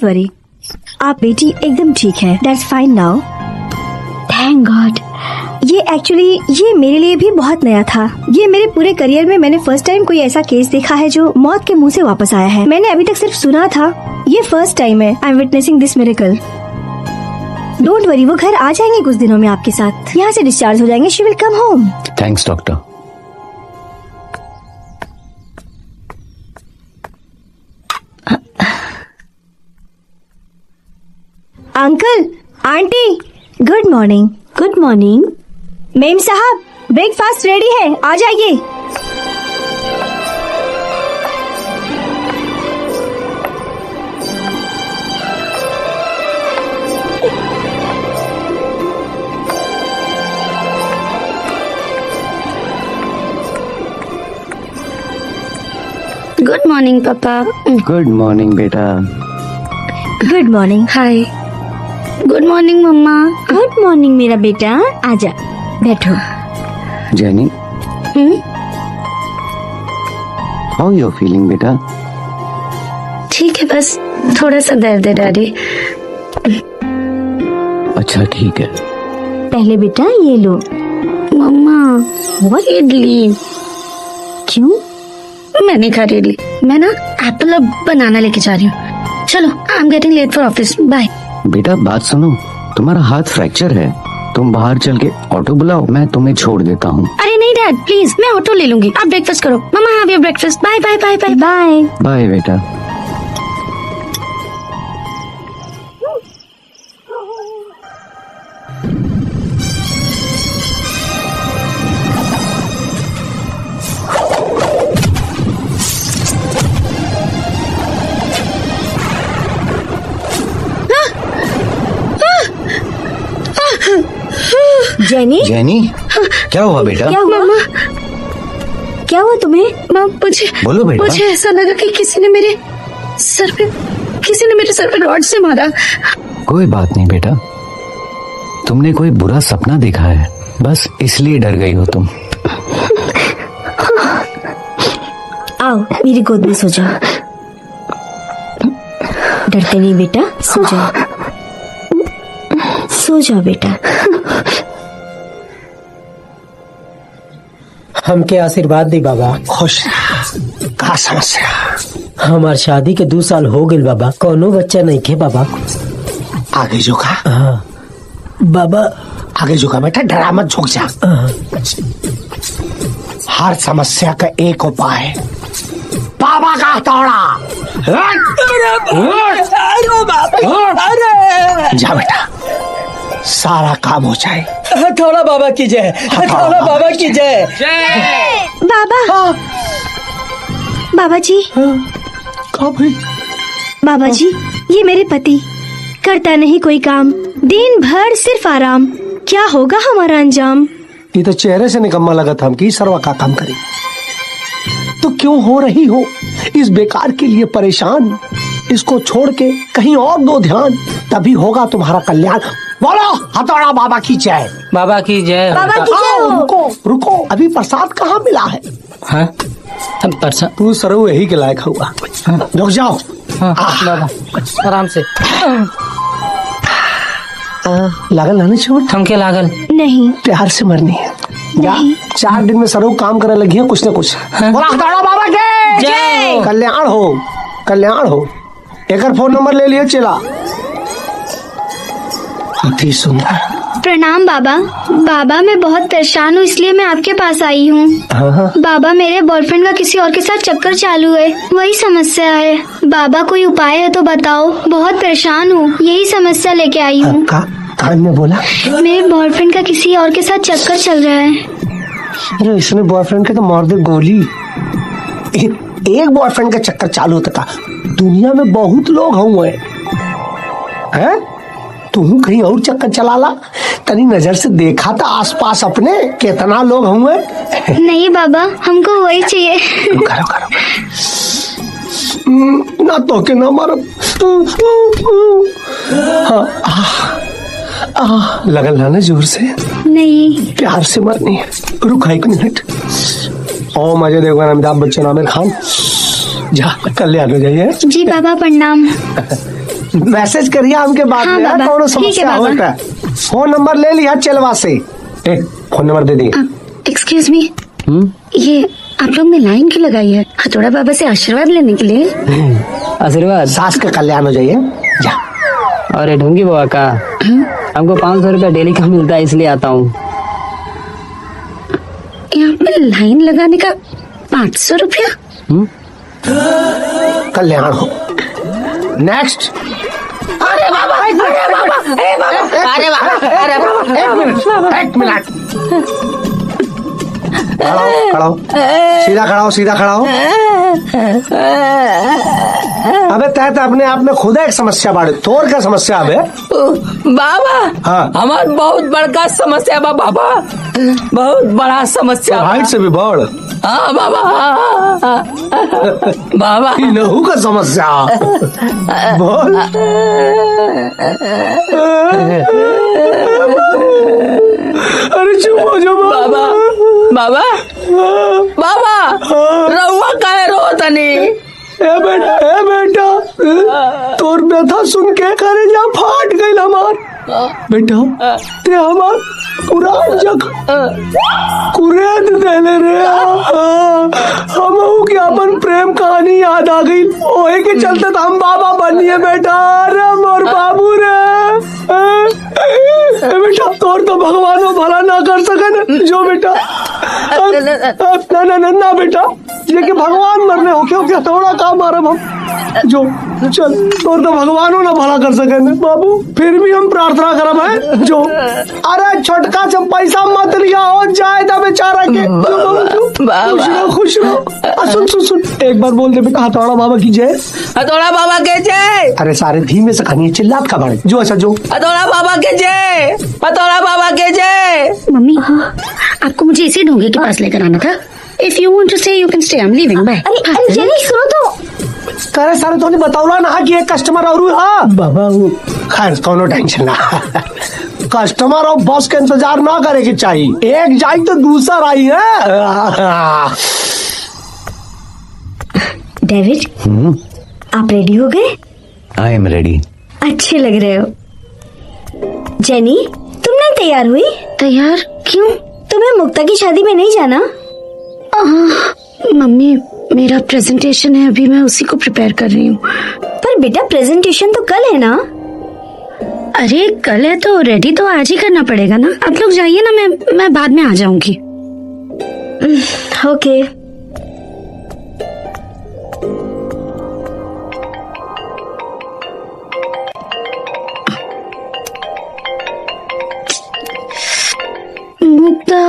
Don't worry, आप बेटी एकदम ठीक है। That's fine now, thank God. ये मेरे लिए भी बहुत नया था। ये मेरे पूरे करियर में मैंने फर्स्ट टाइम कोई ऐसा केस देखा है जो मौत के मुंह से वापस आया है। मैंने अभी तक सिर्फ सुना था, ये फर्स्ट टाइम है। I am witnessing this miracle. Don't worry, वो घर आ जाएंगे कुछ दिनों में आपके साथ। यहाँ से डिस्चार्ज हो जाएंगे। She will come home. Thanks doctor. Uncle, aunty, good morning. Good morning. Ma'am साहब, ब्रेकफास्ट रेडी है, आ जाइए। गुड मॉर्निंग पापा। गुड मॉर्निंग बेटा। Good morning. Hi. Good morning मम्मा। गुड मॉर्निंग मेरा बेटा, आजा बैठो। जेनी, हाउ यू फीलिंग बेटा? ठीक है, बस थोड़ा सा दर्द है डैडी। अच्छा ठीक है। पहले बेटा ये लो। मम्मा वो इडली। क्यों? मैं नहीं खा रही इडली, मैं ना एप्पल और बनाना लेके जा रही हूँ। चलो, I am getting late for office, bye. बेटा बात सुनो, तुम्हारा हाथ फ्रैक्चर है, तुम बाहर चल के ऑटो बुलाओ, मैं तुम्हें छोड़ देता हूँ। अरे नहीं डैड, प्लीज, मैं ऑटो ले लूंगी, आप ब्रेकफास्ट करो। मम्मा have your breakfast. Bye bye bye bye bye bye बेटा। जेनी, जेनी, क्या हुआ बेटा? क्या हुआ? मम्मा, क्या हुआ तुम्हें? मम्मा बोलो बेटा। मुझे ऐसा लगा कि किसी ने मेरे सर पे रॉड से मारा। कोई बात नहीं बेटा, तुमने कोई बुरा सपना देखा है, बस इसलिए डर गई हो तुम। आओ मेरी गोद में सो जाओ। डरते नहीं बेटा, सो जाओ, सो जाओ बेटा। हमके आशीर्वाद दी बाबा। खुश का समस्या? हमार शादी के 2 साल हो गए बाबा, कोनो बच्चा नहीं थे बाबा। आगे झुका। हाँ बाबा। आगे झुका बेटा, डरा मत, झुक जा। हर समस्या का एक उपाय है, बाबा का हथौड़ा। जा बेटा, सारा काम हो जाए। हथौड़ा बाबा की जय, हथौड़ा बाबा की जय। बाबा, बाबा जी, कब भाई? बाबा जी, ये मेरे पति, करता नहीं कोई काम, दिन भर सिर्फ आराम, क्या होगा हमारा अंजाम। ये तो चेहरे से निकम्मा लगा था कि सर्वा का काम करे। तो क्यों हो रही हो इस बेकार के लिए परेशान? इसको छोड़ के कहीं और दो ध्यान, तभी होगा तुम्हारा कल्याण। बोलो हथौड़ा बाबा की जय। बाबा की जय। बाबा की जय हो। रुको रुको, अभी प्रसाद कहाँ मिला है? हाँ? प्रसाद तू सरऊ यही के लायक हुआ। रुक जाओ। बाबा आराम से। लागल ना चोट? हमके लागल नहीं, प्यार से मरनी है। जा, 4 दिन में सरऊ काम करे लगी है कुछ न कुछ। बोला हथौड़ा बाबा के जय। कल्याण हो, कल्याण हो। एक फोन नंबर ले लिया चला। अति सुंदर। प्रणाम बाबा। बाबा मैं बहुत परेशान हूँ, इसलिए मैं आपके पास आई हूँ। बाबा मेरे बॉयफ्रेंड का किसी और के साथ चक्कर चालू है, वही समस्या है। बाबा कोई उपाय है तो बताओ, बहुत परेशान हूँ, यही समस्या लेके आई हूँ। कान में बोला? मेरे बॉयफ्रेंड का किसी और के साथ चक्कर चल रहा है। अरे इसमें बॉयफ्रेंड के तो मार दे गोली। एक बॉयफ्रेंड का चक्कर चालू होता था, दुनिया में बहुत लोग हुए हैं। तुम कहीं और चक्कर चला ला, तनी नजर से देखा था आसपास अपने कितना लोग हुए। नहीं बाबा, हमको वही चाहिए। करो करो ना, तो के ना मारो। लगन लाना जोर से, नहीं प्यार से मरनी है। रुक 1 मिनट। ओम अजय देवगन, अमिताभ बच्चन, आमिर खान। जा कल्याण हो जाइए। जी बाबा प्रणाम। मैसेज करिए हमके बाद हाँ, में बाबा, कौन ठीक है, समस्या बाबा। होता है। फोन नंबर ले लिया चलवा से। फोन नंबर दे दिए। एक्सक्यूज मी, ये आप लोग ने लाइन क्यों लगाई है? हथौड़ा बाबा से आशीर्वाद लेने के लिए? आशीर्वाद सास का कल्याण हो जाइए। जा। और ढूंगी बुआ का हमको 500 रुपया डेली का मिलता है, इसलिए आता हूँ। यहाँ पे लाइन लगाने का 500 रुपया? कल्याण हो। नेक्स्ट। अरे बाबा, एक मिनट, एक मिनट। खड़ा हो, सीधा खड़ा हो, सीधा खड़ा हो। अबे तय तो अपने आप में खुद एक समस्या बाड़े। तोर क्या समस्या अबे? बाबा हाँ। हमार बहुत बड़का समस्या बा बाबा, बहुत बड़ा समस्या बा। हाइट से भी बढ़। हाँ बाबा, बाबा लहू का समस्या बोल। अरे चुप हो जाओ बाबा, बाबा बाबा रहुआ काहे रो तनी? ए बेटा तोर व्यथा सुन के करेजा फाट गई हमार। बेटा ते हमार पूरा जग कुरेद देले रे। हमहू के अपन प्रेम कहानी याद आ गई। ओहे के चलते तो हम बाबा बनिए बेटा। अरे मोर बाबू रे। बेटा तोर तो भगवान भला ना कर सके जो बेटा। ना बेटा ये कि भगवान मरने हो क्या थोड़ा काम मारब हम जो चल। तोर तो भगवान ना भला कर सके बाबू, फिर भी हम प्रार्थना करब है जो। अरे छोटका से पैसा मत लिया हो जाए था बेचारा के। जो बाबू जो खुश रहो। सुन एक बार बोल दे बेटा हथौड़ा बाबा की जय। हथौड़ा बाबा के जय। अरे सारे धीमे से खानी चिल्लात का बाड़े जो। अच्छा जो हथौड़ा बाबा के जय, हथौड़ा बाबा के जय। मम्मी आपको मुझे इसी ढोंगे के पास लेकर आना था। If you want to stay you can stay, I am leaving, bye. अरे जेनी सुनो तो। करे सारे तो बताऊला ना कि एक कस्टमर और। हाँ बाबा खैर कोनो टेंशन ना। कस्टमर और बस के इंतजार ना करे के चाहिए। एक जाई तो दूसरा आई है। डेविड आप रेडी हो गए? I am ready. अच्छे लग रहे हो। जेनी तुम नहीं तैयार हुई? तैयार क्यों? तुम्हें मुक्ता की शादी में नहीं जाना? मम्मी मेरा प्रेजेंटेशन है, अभी मैं उसी को प्रिपेयर कर रही हूँ। पर बेटा प्रेजेंटेशन तो कल है ना? अरे कल है तो रेडी तो आज ही करना पड़ेगा ना। आप लोग जाइए ना, मैं बाद में आ जाऊंगी। ओके। मुक्ता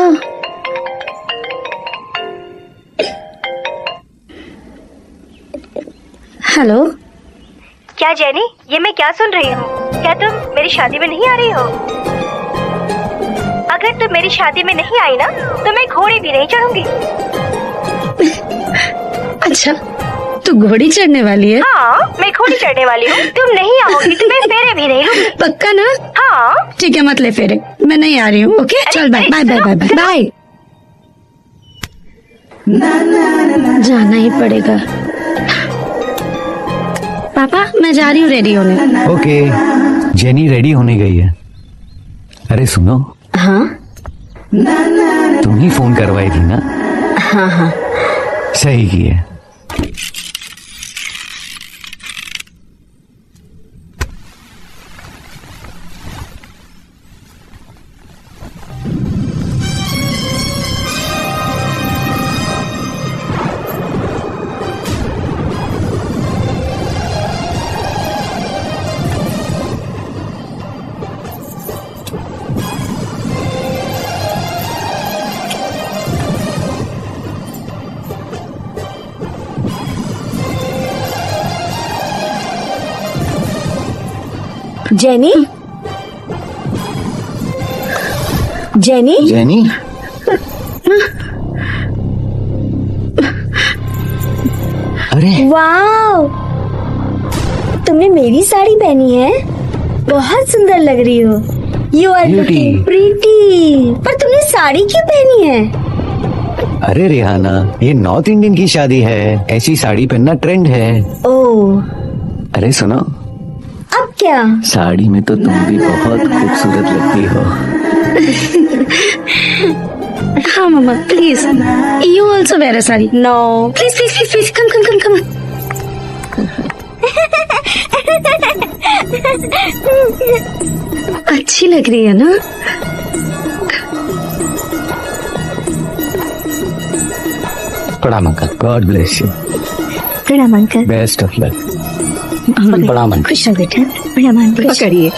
हेलो। क्या जेनी ये मैं क्या सुन रही हूँ? क्या तुम मेरी शादी में नहीं आ रही हो? अगर तुम मेरी शादी में नहीं आई ना तो मैं घोड़े भी नहीं चढ़ूंगी। अच्छा तू घोड़ी चढ़ने वाली है? हाँ मैं घोड़ी चढ़ने वाली हूँ। तुम नहीं आओगी तो मैं फेरे भी नहीं लूंगी। पक्का ना? हाँ ठीक है मत ले फेरे, मैं नहीं आ रही हूँ। ओके चल bye bye bye bye bye bye. जाना ही पड़ेगा। पापा मैं जा रही हूँ रेडी होने। ओके जेनी रेडी होने गई है। अरे सुनो। हाँ तुम ही फोन करवाई थी ना? हाँ सही की है। जेनी जेनी जेनी अरे वाओ तुमने मेरी साड़ी पहनी है, बहुत सुंदर लग रही हो। You are looking pretty. पर तुमने साड़ी क्यों पहनी है? अरे रिहाना ये नॉर्थ इंडियन की शादी है, ऐसी साड़ी पहनना ट्रेंड है। ओह अरे सुनो अब क्या? साड़ी में तो तुम भी बहुत खूबसूरत लगती हो। हाँ मम्मा please, you also wear a sari. No. Please please please please, come come come come. अच्छी लग रही है ना? प्रणाम अंकल। God bless you. प्रणाम अंकल। Best of luck. प्रणाम अंकल। खुश रहो बेटा। प्रणाम अंकल। पकड़िए।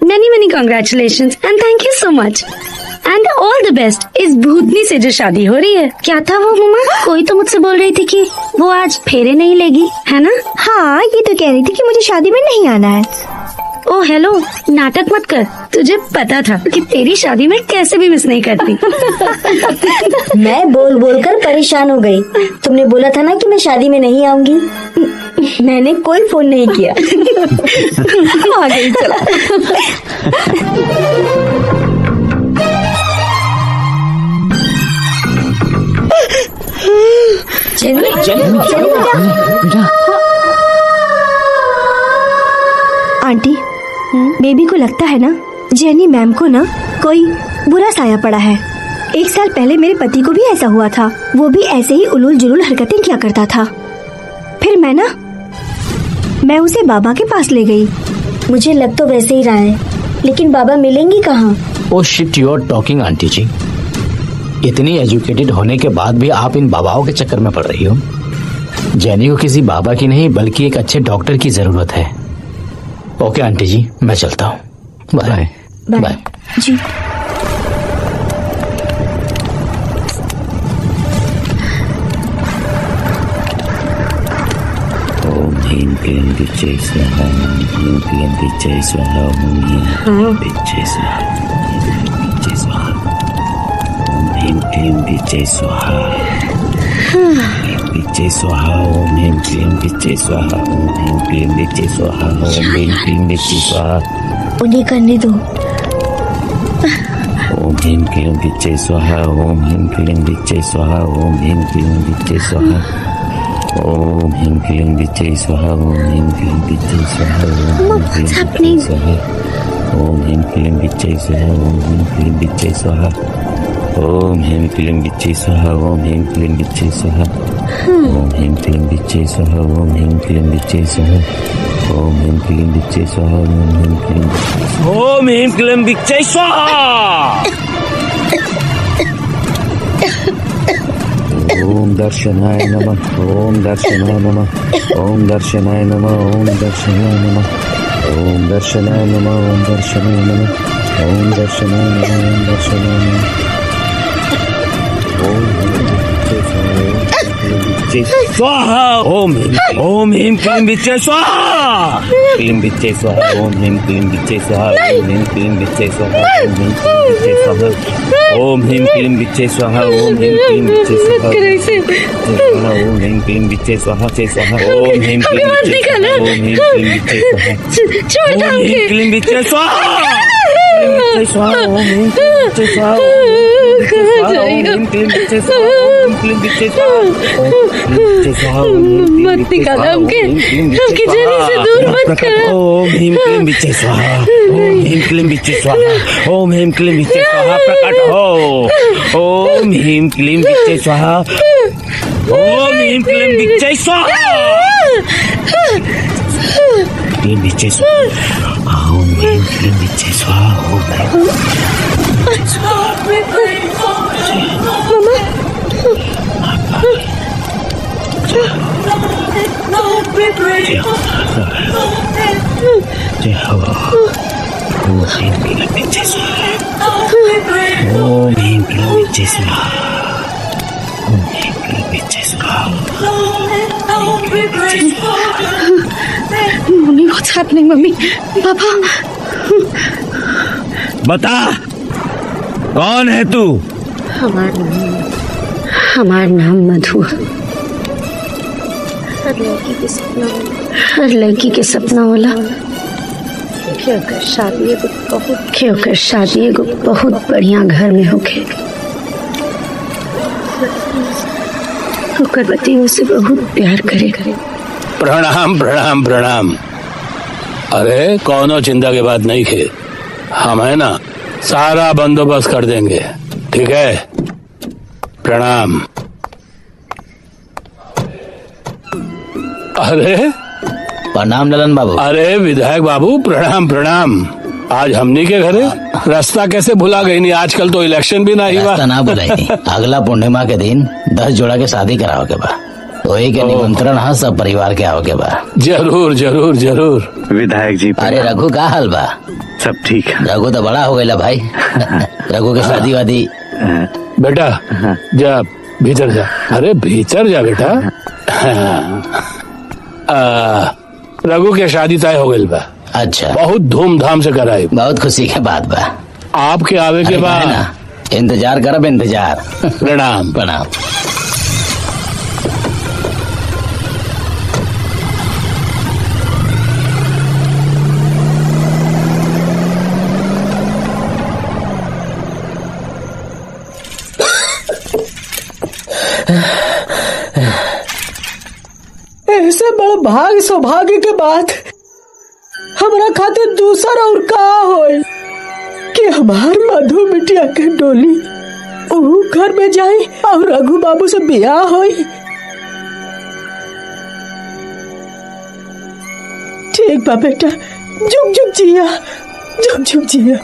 Many many congratulations and thank you so much and all the best। इस भूतनी से जो शादी हो रही है, क्या था वो मम्मा? कोई तो मुझसे बोल रही थी कि वो आज फेरे नहीं लेगी, है ना? हाँ, ये तो कह रही थी कि मुझे शादी में नहीं आना है। ओ हेलो, नाटक मत कर। तुझे पता था कि तेरी शादी में कैसे भी मिस नहीं करती। मैं बोल बोल कर परेशान हो गई। तुमने बोला था ना कि मैं शादी में नहीं आऊंगी। मैंने कोई फोन नहीं किया। आ गई, चलो। आंटी, बेबी को लगता है ना जेनी मैम को ना कोई बुरा साया पड़ा है। 1 साल पहले मेरे पति को भी ऐसा हुआ था। वो भी ऐसे ही उलूल जुलूल हरकतें किया करता था। फिर मैं उसे बाबा के पास ले गई। मुझे लग तो वैसे ही रहा है, लेकिन बाबा मिलेंगी कहाँ? Oh shit you are talking aunty ji. इतनी एजुकेटेड होने के बाद भी आप इन बाबाओं के चक्कर में पड़ रही हो। जेनी को किसी बाबा की नहीं बल्कि एक अच्छे डॉक्टर की जरूरत है। ओके आंटी जी, मैं चलता हूँ। बाय बाय जी। ओम ह्रीं क्लीं विच्चे स्वाहा। ओम ह्रीं क्लीं विच्चे स्वाहा। ओम ह्रीं विच्चे स्वाहा। विच्चे स्वाहा। ओम ह्रीं क्लीं विच्चे स्वाहा। विच्चे स्वाहा। ओम ह्रीं क्लीं विच्चे स्वाहा। ओम ह्रीं क्लीं विच्चे स्वाहा। ओम ह्रीं क्लीं विच्चे स्वाहा। उन्हें करने दो। ओम ह्रीं क्लीं विच्चे स्वाहा। ओम ह्रीं क्लीं विच्चे स्वाहा। ओम ह्रीं क्लीं विच्चे स्वाहा। ओम ह्रीं क्लीं विच्चे स्वाहा। ओम ह्रीं क्लीं विच्चे स्वाहा। ओम ह्रीं क्लीं विच्चे स्वाहा। ओम ह्रीं क्लीं विच्चे स्वाहा। ओम ह्रीं क्लीं विच्चे स्वाहा। ओम ह्रीं क्लीं विच्चे स्वाहा। ओम ह्रीं क्लीं विच्चे स्वाहा। ओम ह्रीं क्लीं विच्चे स्वाहा। ओम ह्रीं क्लीं विच्चे स्वाहा। ओम ह्रीं क्लीं विच्चे स्वाहा। ओम दर्शनाय नमः। ओम दर्शनाय नमः। ओम दर्शनाय नमः। ओम दर्शनाय नमः। ओम दर्शनाय नमः। ओम दर्शनाय नमः। ओम दर्शनाय नमः। ओम दर्शनाय नमः। स्वाहा। ओम ह्रीं क्लीं विच्चे स्वाहा। क्लीं विच्चे स्वाहा। ओम ह्रीं क्लीं विच्चे स्वाहा। ओम ह्रीं क्लीं विच्चे स्वाहा। ओम ह्रीं क्लीं विच्चे स्वाहा। ओम ह्रीं क्लीं विच्चे स्वाहा। ओम ह्रीं क्लीं विच्चे स्वाहा। ओम ह्रीं क्लीं विच्चे स्वाहा। ओम ह्रीं क्लीं विच्चे स्वाहा। ओम ह्रीं क्लीं विच्चे स्वाहा। ओम ह्रीं क्लीं विच्चे स्वाहा। ओम ह्रीं क्लीं विच्चे स्वाहा। मत निकालो हमके जेनी से दूर मत करो। ओम ह्रीं क्लीं विच्चे स्वाहा। ओम ह्रीं क्लीं विच्चे स्वाहा। ओम ह्रीं क्लीं विच्चे स्वाहा। प्रकट हो। ओम ह्रीं क्लीं विच्चे स्वाहा। ओम ह्रीं क्लीं विच्चे स्वाहा। क्लीं विच्चे स्वाहा। ओम ह्रीं क्लीं विच्चे स्वाहा। जय हो। ओम ह्रीं क्लीं विच्चे स्वाहा। ओम ह्रीं क्लीं विच्चे स्वाहा। ओम ह्रीं क्लीं विच्चे स्वाहा। Mummy what's happening? मम्मी, पापा। बता कौन है तू? हमार नाम मधु। हर लड़की के सपना होला कि ओकर शादी एगो बहुत बढ़िया घर में होके, ओकर पति उसे बहुत प्यार करे। प्रणाम प्रणाम प्रणाम। अरे कौनो चिंता की बात नहीं खे, हम है ना, सारा बंदोबस्त कर देंगे। ठीक है, प्रणाम। अरे प्रणाम ललन बाबू। अरे विधायक बाबू प्रणाम प्रणाम। आज हमनी के घरे रास्ता कैसे भुला गई नहीं? आजकल तो इलेक्शन भी नहीं हुआ। रास्ता ना भुलाई थी। अगला पूर्णिमा के दिन 10 जोड़ा के शादी कराओ के बा, वही के निमंत्रण है, सब परिवार के आओ के बा। जरूर जरूर जरूर। विधायक जी अरे रघु का हाल बा? सब ठीक है। रघु तो बड़ा हो गया भाई। रघु के शादी वादी। बेटा जा भीतर जा। अरे भीतर जा बेटा। रघु के शादी तय हो गई बा। अच्छा, बहुत धूमधाम से कराई। बहुत खुशी के बात बा। आपके आवे के बाद ना इंतजार करब, इंतजार। प्रणाम प्रणाम। ऐसे बड़ भाग सौभाग्य के बाद हमारा खातिर दूसरा और का होई कि हमार मधु बिटिया के डोली ऊ घर में जाई और रघु बाबू से बियाह होई। ठीक बा बेटा, जुग जुग जिया, जुग जुग जिया।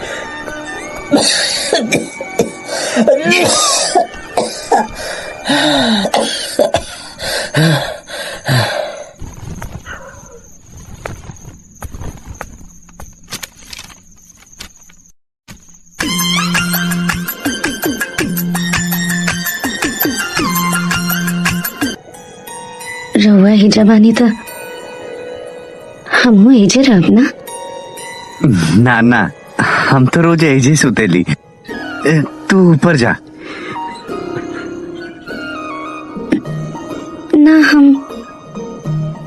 रहुआ ही जवानी तो हम एजे रह ना। ना ना, हम तो रोज ऐसे सुतेली। तू ऊपर जा। ना हम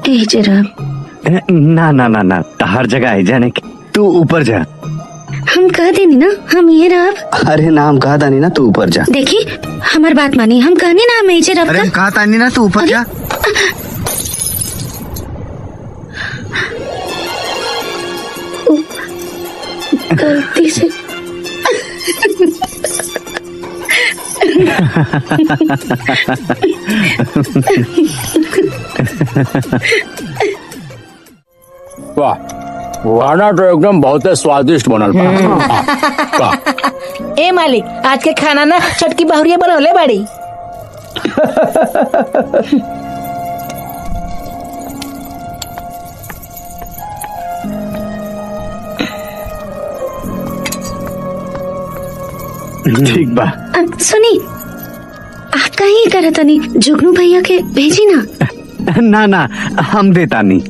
एजे रह। ना ना ना ना, हर जगह है जाने की। तू ऊपर जा। हम कह देनी ना हम ये रह। अरे ना, हम कहा तानी ना, तू ऊपर जा। देखी हमार बात मानी, हम कहनी ना हम एजे रह। अरे हम कहा तानी ना, तू ऊपर जा। गलती से वाह, खाना तो एकदम बहुत स्वादिष्ट बनल बा। ए मालिक, आज के खाना ना छटकी बहुरिया बनौले बाड़ी। ठीक बा। सुनी, आप कहीं करे तनी जुगनू भैया के भेजी ना। ना ना, हम देता नहीं।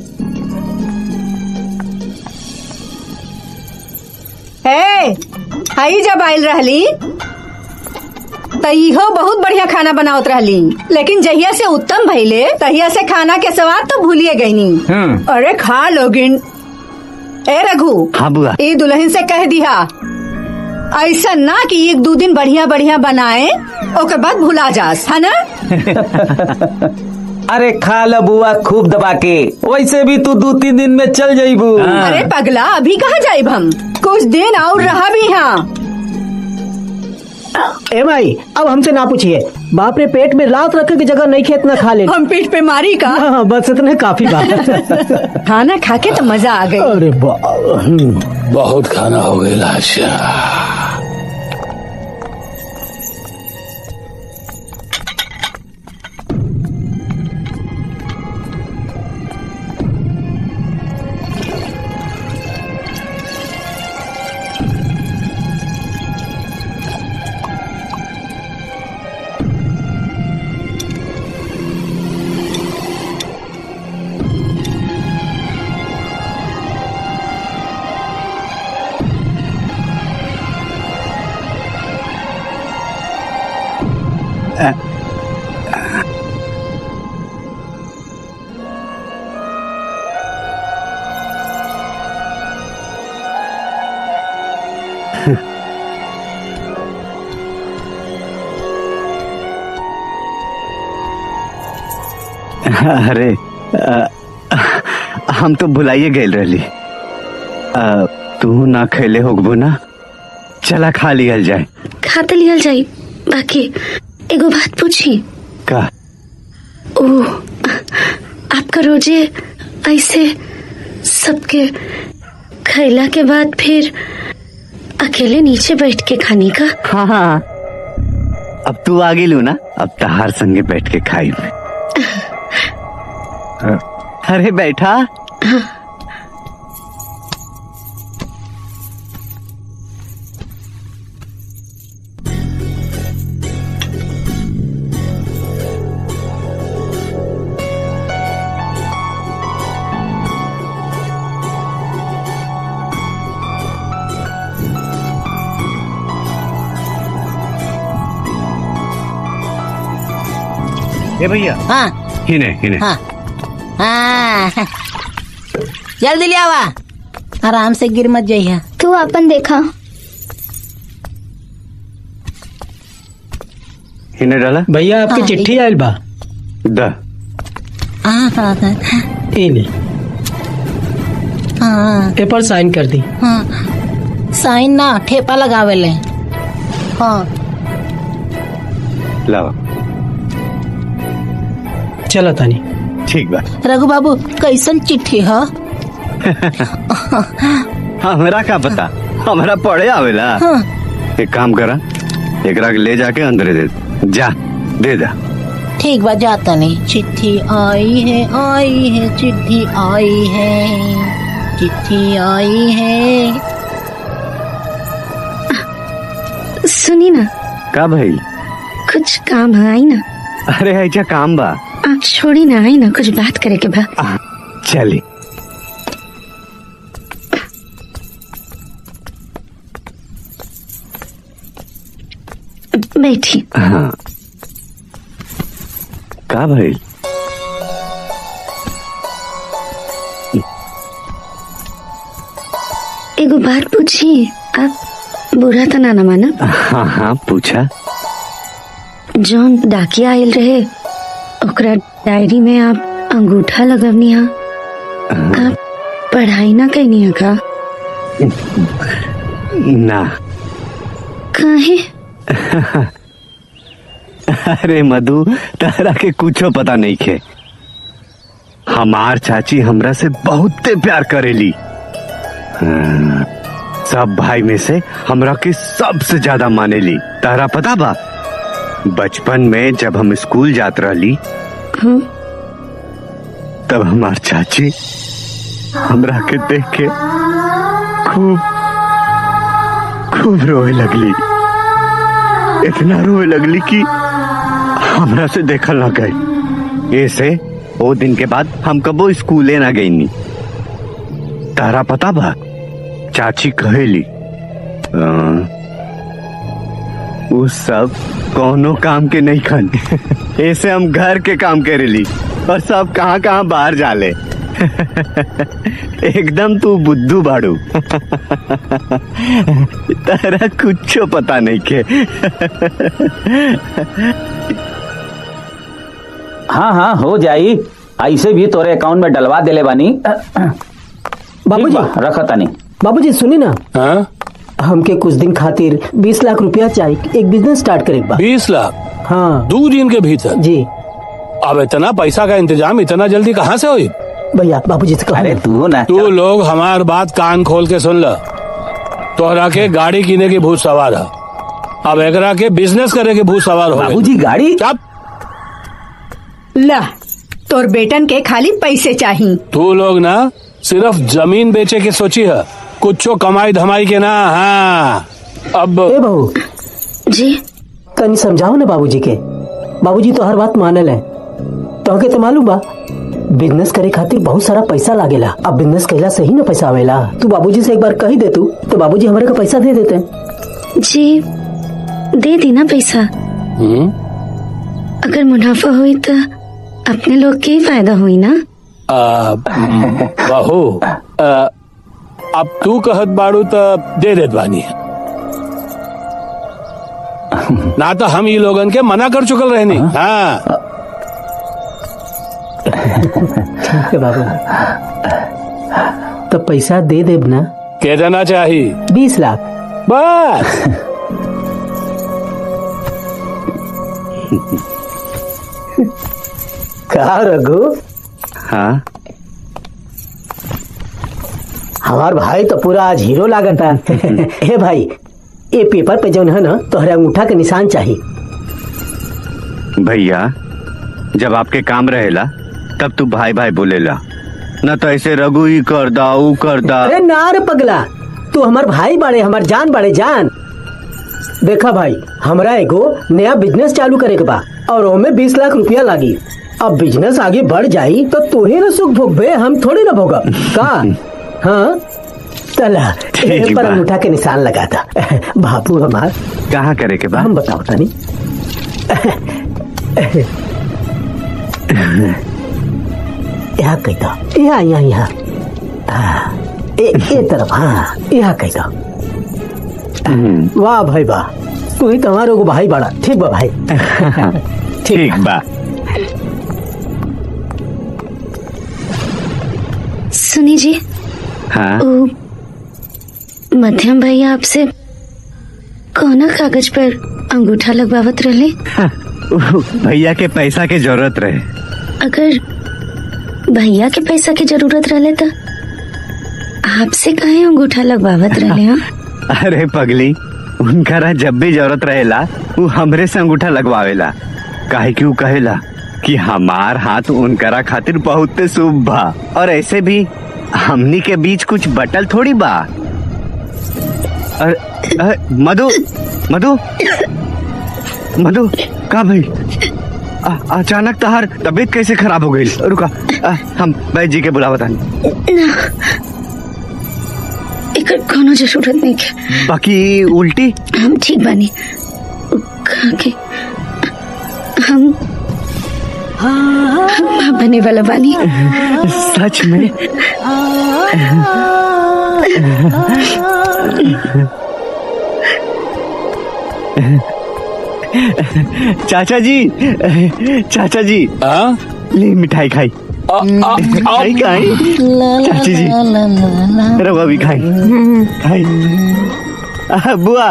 हई जब आयल रहली तो इहो बहुत बढ़िया खाना बनावत रहली, लेकिन जहिया से उत्तम भइले तहिया से खाना के स्वाद तो भूलिए गईनी। अरे खा लोगिन। ए रघु, हाँ बुआ। ए दुल्हन से कह दिया ऐसा ना कि 1-2 दिन बढ़िया बढ़िया बनाए ओकर बाद भुला जास, है ना? अरे खा लो बुआ खूब दबा के, वैसे भी तू 2-3 दिन में चल जाइबू। अरे पगला, अभी कहाँ जाइब हम, कुछ दिन और रहा भी यहाँ। ए भाई, अब हमसे ना पूछिए। बाप रे, पेट में लात रखे की जगह नहीं, खेत ना खा ले। हम पीठ पे मारी का? हाँ, बस इतने काफी बात। खाना खा के तो मजा आ गई। अरे बहुत खाना हो गया आज। अरे हम तो भुलाइए गए रही। तू ना खेले होगबो ना, चला खा लियल जाए। खा तो लियल जाई, बाकी एगो बात पूछी का? ओ आपका रोजे ऐसे सबके खैला के बाद फिर अकेले नीचे बैठ के खाने का? हाँ, अब तू आ गेलू ना, अब तहार संगे बैठ के खाई। अरे बैठा। हाँ। ए भैया, हाँ हिने हिने। हाँ हाँ, जल्दी ले आवा, आराम से गिर मत जाइए। तू अपन देखा। हिने डाला भैया आपकी हाँ, चिट्ठी आयल बा। द हाँ ए ले, हाँ ए पर साइन कर दी। हाँ, साइन ना ठेपा लगावे ले। हाँ लाओ। चलो तानी। ठीक बा। रघु बाबू कैसन चिट्ठी है? हमरा का पता, हमरा पढ़े आवेला। हाँ। एक काम करा, एकरा के ले जाके अंदर दे जा, दे दा। ठीक बा, जाता नहीं। चिट्ठी आई है, चिट्ठी आई है, चिट्ठी आई है। सुनी ना, का भाई? कुछ काम है, आई ना। अरे ऐसा काम बा, आप छोड़ी ना, आई ना, कुछ बात करे के बा। चली। बैठी। हाँ, का भाई? एगो बात पूछी, आप बुरा तो ना माना? हाँ हाँ, पूछा। जौन डाकिया आयल रहे, ओकरा डायरी में आप अंगूठा लगवनी हा। आप पढ़ाई ना कहनी है का? ना। काहे? अरे मधु, तारा के कुछो पता नहीं खे। हमार चाची हमरा से बहुत प्यार करेली। सब भाई में से हमरा के सबसे ज्यादा मानेली। तारा पता बा, बचपन में जब हम स्कूल जात रहली, तब हमार चाची हमरा के देख के खूब खूब रोए लगली। इतना रोए लगली कि हमरा से देखल ना गई। ऐसे वो दिन के बाद हम कबो स्कूले ना गई नी। तारा पता बा, चाची कहेली वो सब कोनो काम के नहीं खन। ऐसे हम घर के काम करेली और सब कहाँ कहाँ बाहर जाले। एकदम तू बुद्धू बाड़ू। तारा कुछ पता नहीं के। हाँ हाँ हो जाई, ऐसे भी तोरे अकाउंट में डलवा देले बानी। बाबूजी रखा तानी। बाबूजी सुनी ना, हाँ? हमके कुछ दिन खातिर 20 लाख रुपया चाहिए, एक बिजनेस स्टार्ट करे बा। 20 लाख? हाँ 2 दिन के भीतर? जी। अब इतना पैसा का इंतजाम इतना जल्दी कहाँ से हुई? भैया बाबूजी से अरे तू ना, तू लोग हमार बात कान खोल के सुन ल। तोहरा के गाड़ी किने की भूत सवार है, अब एकरा के बिजनेस करे के भूत सवार हो। बाबूजी गाड़ी? चुप। ला, तोर बेटन के खाली पैसे चाहिए। तू लोग ना सिर्फ जमीन बेचे के सोची है, कुछ कमाई धमाई के ना। हाँ अब ए बहू जी तनी समझाओ ना बाबूजी के। बाबूजी तो हर बात मानल है। तो के तो मालूम बा, बिजनेस करे खातिर बहुत सारा पैसा लागेला। अब बिजनेस कैला से ही ना पैसा आवेला। तू बाबूजी से एक बार कही दे तू, तो बाबूजी हमारे को पैसा दे देते। जी दे दी ना पैसा। अगर मुनाफा हुई तो अपने लोग के ही फायदा हुई ना। बहू, अब तू कहत बाड़ू तो दे देत बानी, ना तो हम ये लोगन के मना कर चुकल रहनी। हाँ ठीक है बाबू, तो पैसा दे देब ना। कितना चाहिए? 20 लाख। बस। कहा रघु? हाँ हमार भाई तो पूरा आज हीरो लागता। हे भाई, ये पेपर पे जौन है ना तोहरे अंगूठा के निशान चाहिए। भैया, जब आपके काम रहेला तब तू भाई भाई बोलेला, न तो ऐसे रघु ही कर दा ऊ कर दा। अरे ना रे पगला, तू हमार भाई बड़े, हमार जान बड़े जान। देखा भाई, हमरा एगो नया बिजनेस चालू करे के बा और ओमे 20 लाख रुपया लागी। अब बिजनेस आगे बढ़ जाई तो तू ही ना सुख भोगबे, हम थोड़ी ना भोगा का। हाँ चला पर अंगूठा के निशान लगा था। बाबू हमार कहाँ करे के बा? हम बताओ तानी। यहाँ कही था, यहाँ यहाँ यहाँ ए तरफ। हाँ यहाँ कही था। वाह भाई वाह, तू ही तुम्हारे को भाई बड़ा। ठीक बा भाई। ठीक बा। सुनी जी। हाँ? मध्यम भैया आपसे कौना कागज पर अंगूठा लगवावत रहे? भैया के पैसा के जरूरत रहे। अगर भैया के पैसा की जरूरत रहे तो आपसे काहे अंगूठा लगवावत रहे? हाँ? अरे पगली, उनका जब भी जरूरत रहेला वो हमरे से अंगूठा लगवावेला। काहे क्यों कहेला कि हमार हाथ उनकरा खातिर बहुत शुभ बा, और ऐसे भी हमनी के बीच कुछ बटल थोड़ी बा। अरे मधु मधु मधु, का भाई अचानक तहार तबीयत कैसे खराब हो गई? रुका, हम भाई जी के बुलावत हन। एकर कोनो जरूरत नहीं है। बाकी उल्टी हम ठीक बानी। के हम बने वाला बानी। सच में? चाचा जी, चाचा जी, ले मिठाई खाई। मिठाई खाई चाची जी, रवा भी खाई। खाई बुआ,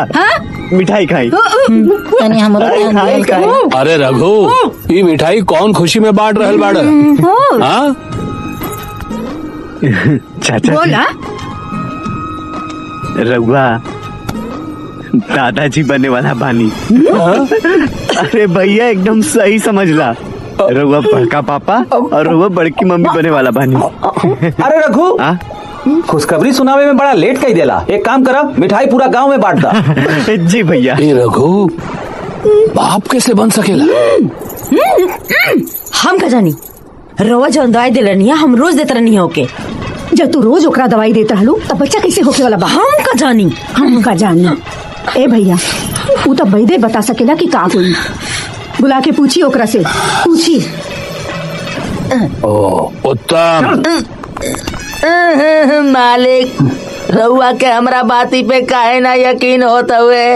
मिठाई खाई। खाई खाई। अरे रघु, ये मिठाई कौन खुशी में बांट रहल बाड़? हाँ चाचा बोला रघुआ दादाजी बने वाला बानी। अरे भैया एकदम सही समझला, रघुआ बड़का पापा और रघुआ बड़की मम्मी बने वाला बानी। अरे रघु, खुशखबरी सुनावे में बड़ा लेट कही देला। एक काम करा, मिठाई पूरा गांव में बांट दा। जी भैया। ये रघु बाप कैसे बन सकेला? हम का जानी, रोज जो दवाई दे रहनी है, हम रोज देते रहनी है ओके। जब तू रोज ओकरा दवाई देता रहलू तब बच्चा कैसे होके वाला बा? हम का जानी, हम का जानी। ए भैया, वो तो वैदे बता सकेला कि का हुई। बुला के पूछी ओकरा से, पूछी। ओ उत्तम। मालिक, रउआ के हमरा बाती पे काहे ना यकीन होता हुए?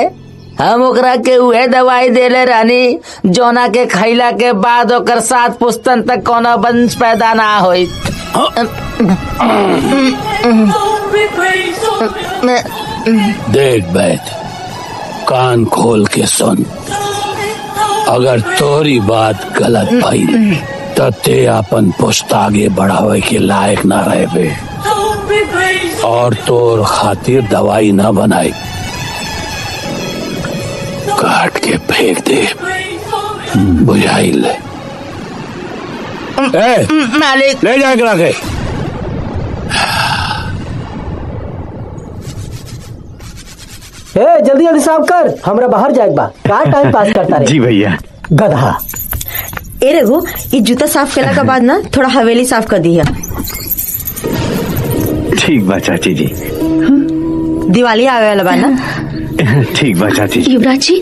हम ओकरा के उहे दवाई देले रानी जोना के खैला के बाद ओकर 7 पुस्तन तक कोनो वंश पैदा ना होई। देख बैठ, कान खोल के सुन। अगर तोरी बात गलत भई तो ते अपन पुश्त आगे बढ़ावे के लायक ना रहे और तोर खातिर दवाई ना बनाई, काट के फेंक दे। बुझाई ले। मालिक ले जाके रखे। जल्दी जल्दी साफ कर, हमरा बाहर जाए बा। क्या टाइम पास करता रहे? जी भैया। गधा। ए रघु, ये जूता साफ करने के बाद ना थोड़ा हवेली साफ कर दी है। ठीक बा चाची जी। दिवाली आवे वाला बा ना। ठीक बा चाची जी। युवराज जी,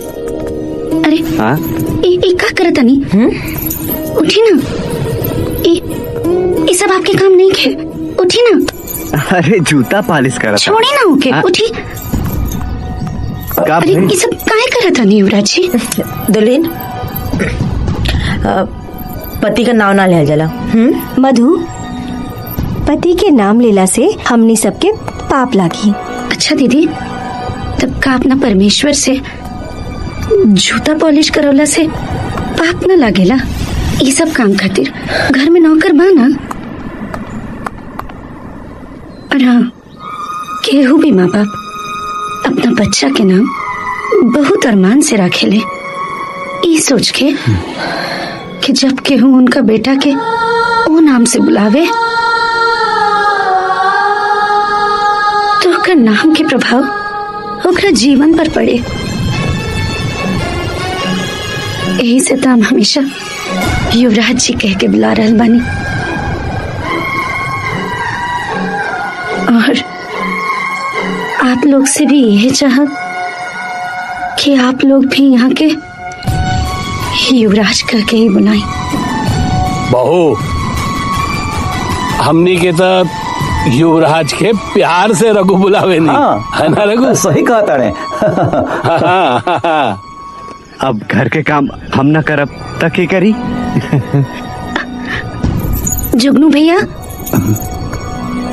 अरे हाँ ये का करता नहीं? उठी ना, ये सब आपके काम नहीं है। उठी ना। अरे जूता पालिश करा। छोड़ी ना ओके। उठी। अरे ये सब काहे करता नहीं युवराज जी? दुल्हन, पति का नाव ना ले जला। मधु, पति के नाम लेला से हमनी सबके पाप लागी। अच्छा दीदी, तब का अपना परमेश्वर से जूता पॉलिश करवला से पाप न लागेला? ये सब काम खातिर घर में नौकर बाना। और हाँ, केहू भी माँ बाप अपना बच्चा के नाम बहुत अरमान से रखेले, ये सोच के कि जब केहू उनका बेटा के वो नाम से बुलावे तो ओकर नाम के प्रभाव ओकरा जीवन पर पड़े। यही से तो हम हमेशा युवराज जी कह के बुला रहल बानी। और आप लोग से भी यह चाहत कि आप लोग भी यहाँ के युवराज कह के ही बुलाई। बहू, हमनी के तो युवराज के प्यार से रघु बुलावे नहीं। हाँ, है ना रघु? सही कहा तारे। अब घर के काम हम न करब तक ही करी। जुगनू भैया,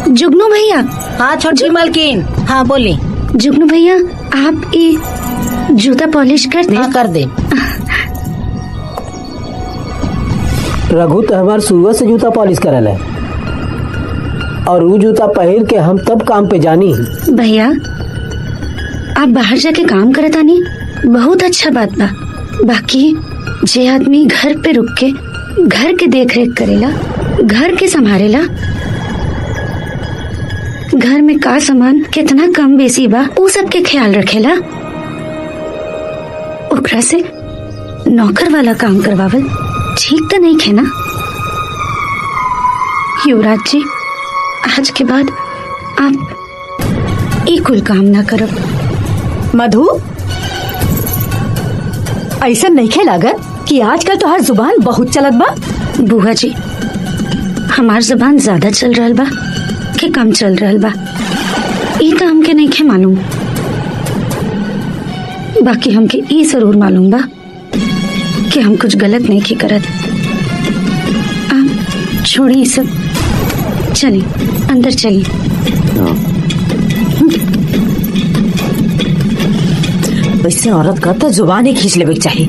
जुगनू भैया। हाँ छोटी मालकिन, हाँ बोली। जुगनू भैया, आप ये जूता पॉलिश कर दे। हाँ कर दे। रघु तो हमार शुरुआत से जूता पॉलिश करल है और वो जूता पहन के हम तब काम पे जानी। भैया, आप बाहर जाके काम करत आनी, बहुत अच्छा बात बा। बाकी जे आदमी घर पे रुक के घर के देख रेख करेला, घर के संभालेला, घर में का सामान कितना कम बेसी बा वो सब के ख्याल रखेला, ओकरा से नौकर वाला काम करवावल ठीक तो नहीं खे ना? युवराज जी, आज के बाद आप ई कुल काम ना करब। मधु, ऐसा नहीं खे लागत कि आजकल तो हर जुबान बहुत चलत बा। बुआ जी, हमार जुबान ज्यादा चल रहल बा कि कम चल रहल बा ई तो हमके नहीं खे मालूम। बाकी हमके ई जरूर मालूम बा कि हम कुछ गलत नहीं की करत। आप छोड़ी सब, चली अंदर चली। वैसे औरत का तो जुबान ही खींच लेवे के चाहिए।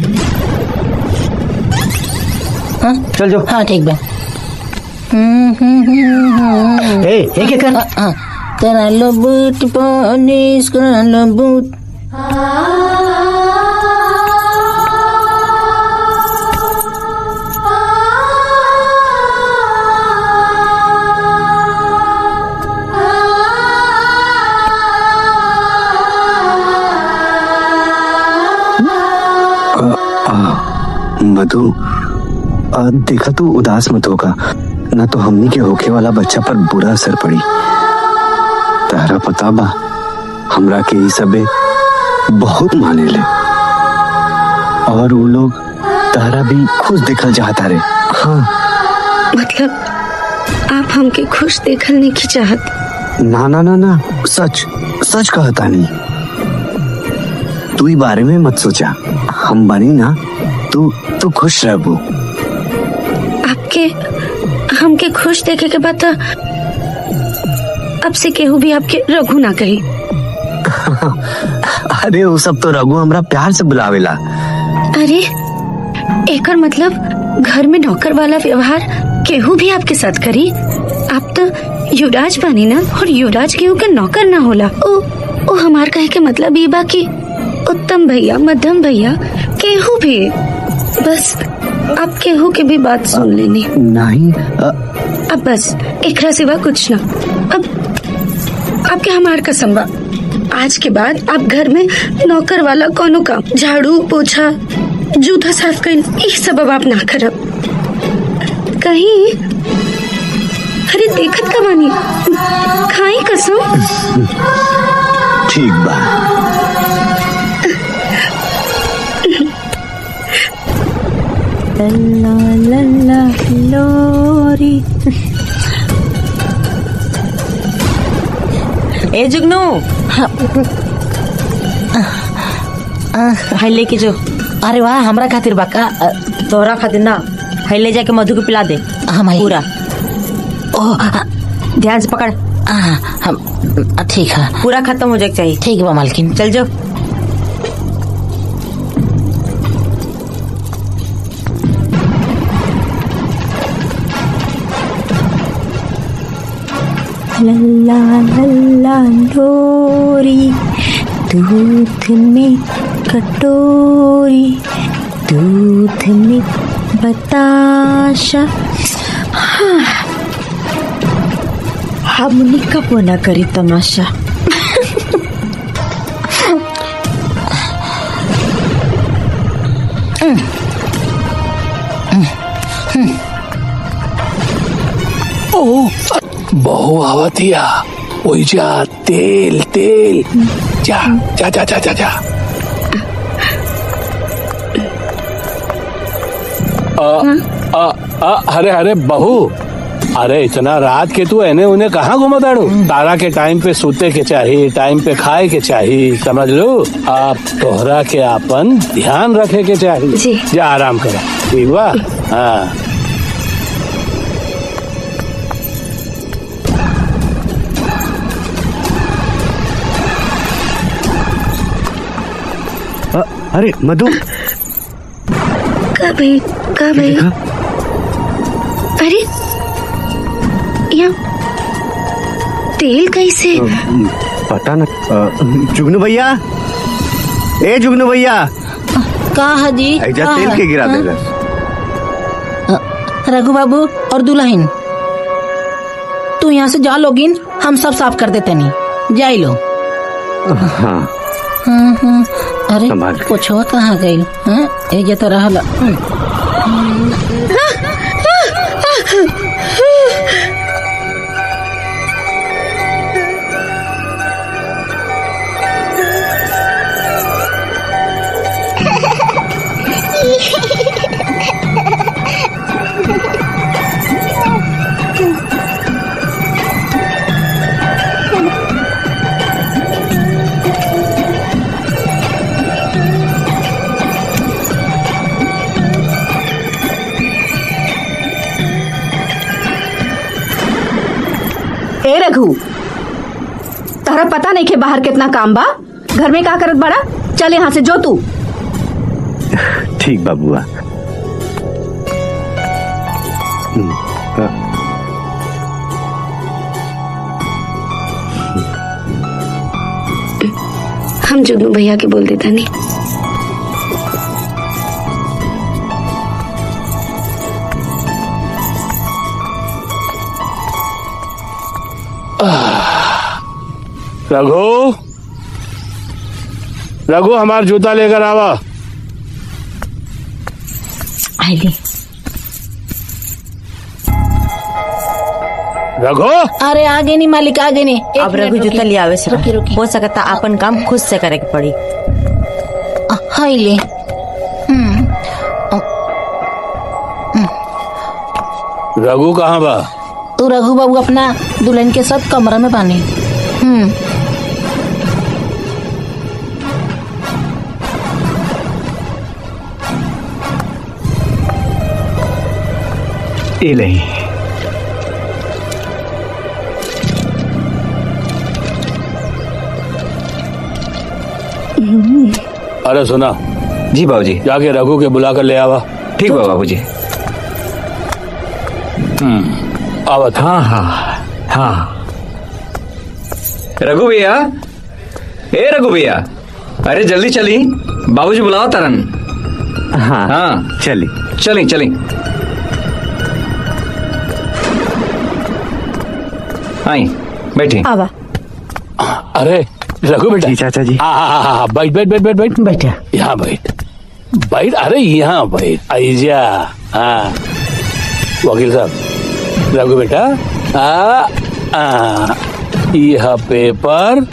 हाँ? चल जो। हाँ ठीक बा। क्या कर? करा लो बूट पॉलिश, करा लो बूट। मधु, देखा तू उदास मत होगा, न तो हमनी के होके वाला बच्चा पर बुरा असर पड़ी। तारा पता बा, हमरा के ई सबे बहुत माने ले और वो लोग तारा भी खुश देखल चाहता रे। हाँ, मतलब आप हमके खुश देखल नहीं की चाहत? ना ना ना ना, सच सच कहता नहीं। तू ई बारे में मत सोचा, हम बनी ना, तू खुश रहबू। आपके हमके खुश देखे के बाद अब से केहू भी आपके रघु ना कही। अरे वो सब तो रघु हमरा प्यार से बुलावेला। अरे एकर मतलब घर में नौकर वाला व्यवहार केहू भी आपके साथ करी? आप तो युवराज बनी ना, और युवराज केहू के नौकर ना होला। ओ हमार कहे के मतलब ये बा कि उत्तम भैया, मध्यम भैया, केहू भी, बस आप केहू के भी बात सुन लेनी। नहीं, अब बस एकरा सिवा कुछ ना। अब आपके हमार कसम बा, आज के बाद आप घर में नौकर वाला कोनो काम, झाड़ू पोछा, जूता साफ कर, ये सब अब आप ना करब। कहीं अरे देखत का बानी, खाई कसम। ठीक बा। लल्ला लल्ला लोरी। ए जुगनू, हाय लेके जो। अरे वाह, हमरा खातिर बाका, तोरा खातिर ना। हाय ले जाके मधु को पिला दे। हाँ पूरा। ध्यान से पकड़। ठीक है, पूरा खत्म हो जाए चाहिए। ठीक बा मालकिन। चल जाओ। लल्ला लल्ला लोरी, दूध में कटोरी, दूध में बताशा। हमने कब ना करी तमाशा। बहु आवतिया ओई जा तेल तेल जा जा जा जा जा जा। अरे अरे बहू, अरे इतना रात के तू एने उन्हें कहाँ घुमा दाड़ू? तारा के टाइम पे सोते के चाहिए, टाइम पे खाए के चाहिए, समझ लो। आप तोहरा के आपन ध्यान रखे के चाहिए। जा आराम करा, ठीक बा? हाँ। अरे मधु, कब है? अरे यहाँ तेल कैसे? पता न। जुगनू भैया, ए जुगनू भैया, का हाजी? ऐजा तेल के गिरा देगा। रघु बाबू और दुल्हन, तू यहाँ से जा लोगिन, हम सब साफ कर देते नहीं। जाई लो। हाँ। अरे पोछवा कहाँ गई? ये तो रहला। ए रघु, तारा पता नहीं के बाहर कितना काम बा? घर में क्या करत बड़ा? चल यहाँ से जो तू। ठीक बाबुआ। हम जुगनू भैया के बोल देता नहीं। रघु, रघु हमारा जूता लेकर आवा। आइए। रघु, अरे आगे नहीं मालिक, आगे नहीं। अब रघु जूता ले आवे से हो सकता अपन काम खुद से करे के पड़ी। हाय ले। रघु कहाँ बा? तो रघु बाबू अपना दुल्हन के साथ कमरा में पानी। ये नहीं। अरे सुना जी बाबूजी, जाके रघु के बुला कर ले आवा। ठीक बा बाबूजी। आवत। हाँ हाँ हाँ। रघु भैया, ए रघु भैया, अरे जल्दी चली, बाबूजी बुलाओ तरन। हाँ हाँ चली चली चली। आई बैठी। आवा। अरे रघु बेटा। चाचा जी। हाँ, बैठ बैठ बैठ बैठ बैठ। बैठा। यहाँ बैठ बैठ। अरे यहाँ बैठ। आइजा। हाँ वकील साहब, रघु बेटा, यह पेपर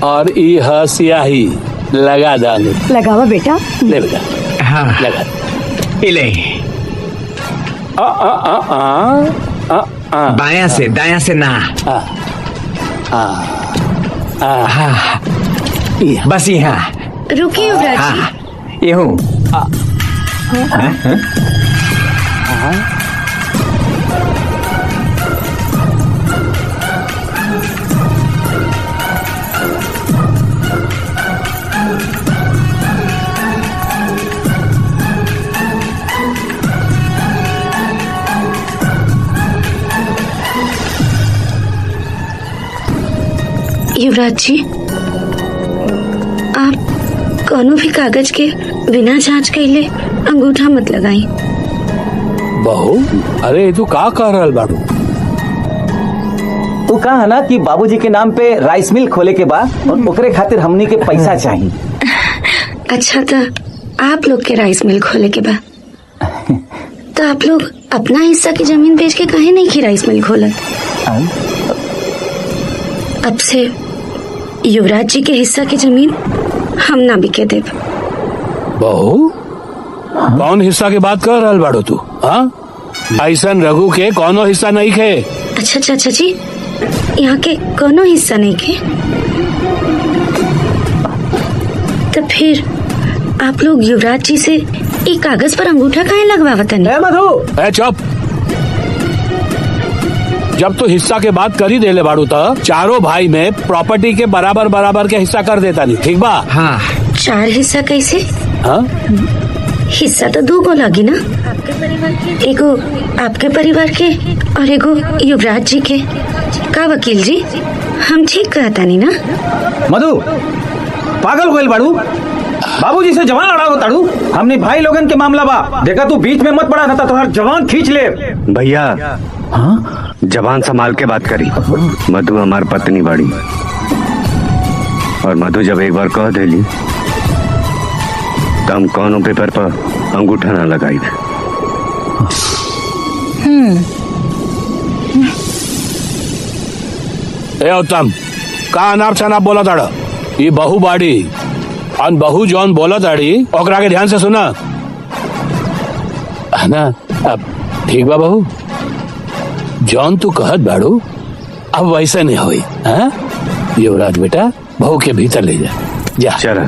और यह स्याही लगा डालो। लगावा बेटा। ले बेटा। हाँ लगा। ले। बायां से दायां से ना। हाँ बस यहाँ। रुकिए युवराज जी। हाँ ये हूँ। युवराज जी, आप कोनो भी कागज के बिना जांच कैले अंगूठा मत लगाई। बहू, अरे तू का कह रहल बाड़ू? तू कहा ना कि बाबूजी के नाम पे राइस मिल खोले के बाद और ओकरे खातिर हमनी के पैसा चाहिए। अच्छा, तो आप लोग के राइस मिल खोले के बाद तो आप लोग अपना हिस्सा की जमीन बेच के काहे नहीं की राइस मिल खोलत? अब से युवराज जी के हिस्सा की जमीन हम ना बिके देब। बहू, कौन हिस्सा की बात कर रहल बाड़ू तू? हाँ, ऐसन रघु के कोनो हिस्सा नहीं खे। अच्छा चाचा जी, यहाँ के कोनो हिस्सा नहीं के? तो फिर आप लोग युवराज जी से एक कागज पर अंगूठा काहे लगवावतन? मधु, ए चुप। जब तू हिस्सा के बात करी देले बाड़ू तो चारों भाई में प्रॉपर्टी के बराबर बराबर के हिस्सा कर देता नहीं, ठीक बा? हाँ। 4 हिस्सा कैसे? हाँ? हिस्सा तो 2 गो लगी ना, एगो आपके परिवार के और एगो युवराज जी के। का वकील जी, हम ठीक कहता नहीं ना? मधु, पागल होइल बाड़ू? बाबूजी से जवान लड़ा हो ताड़ू। हमने भाई लोगन के मामला बा, देखा तू बीच में मत पड़ा था तो हर जवान खींच ले। भैया, हाँ, जबान संभाल के बात करी। मधु हमार पत्नी बाड़ी और मधु जब एक बार कह देली तो हम कौनो पेपर पर अंगूठा ना लगाई। ए उत्तम, का अनाप शनाप बोला ताड़ा? ये बहू बाड़ी और बहू जौन बोला ताड़ी ओकरा के ध्यान से सुना है ना? अब ठीक बा बहू, जौन तू कहत बाड़ू अब वैसे नहीं हुई। हाँ, युवराज बेटा, बहू के भीतर ले जा। चल।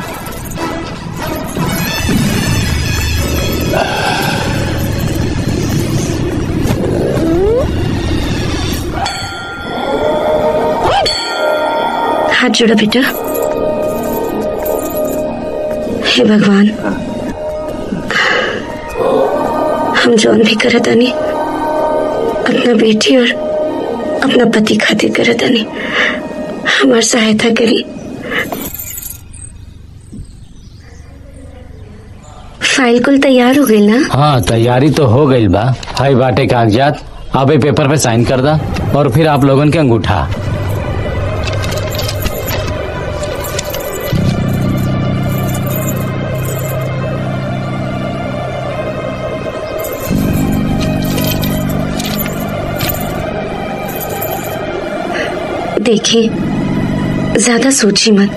हाथ जोड़ा बेटा। हे भगवान, हम जौन भी करत आनी अपना बेटी और अपना पति खातिर करत आनी, हमार सहायता करी। फाइल कुल तैयार हो गई ना? हाँ, तैयारी तो हो गई बा। हाई बाटे कागजात, अब ये पेपर पे साइन कर दा और फिर आप लोगन के अंगूठा। देखिए, ज्यादा सोची मत।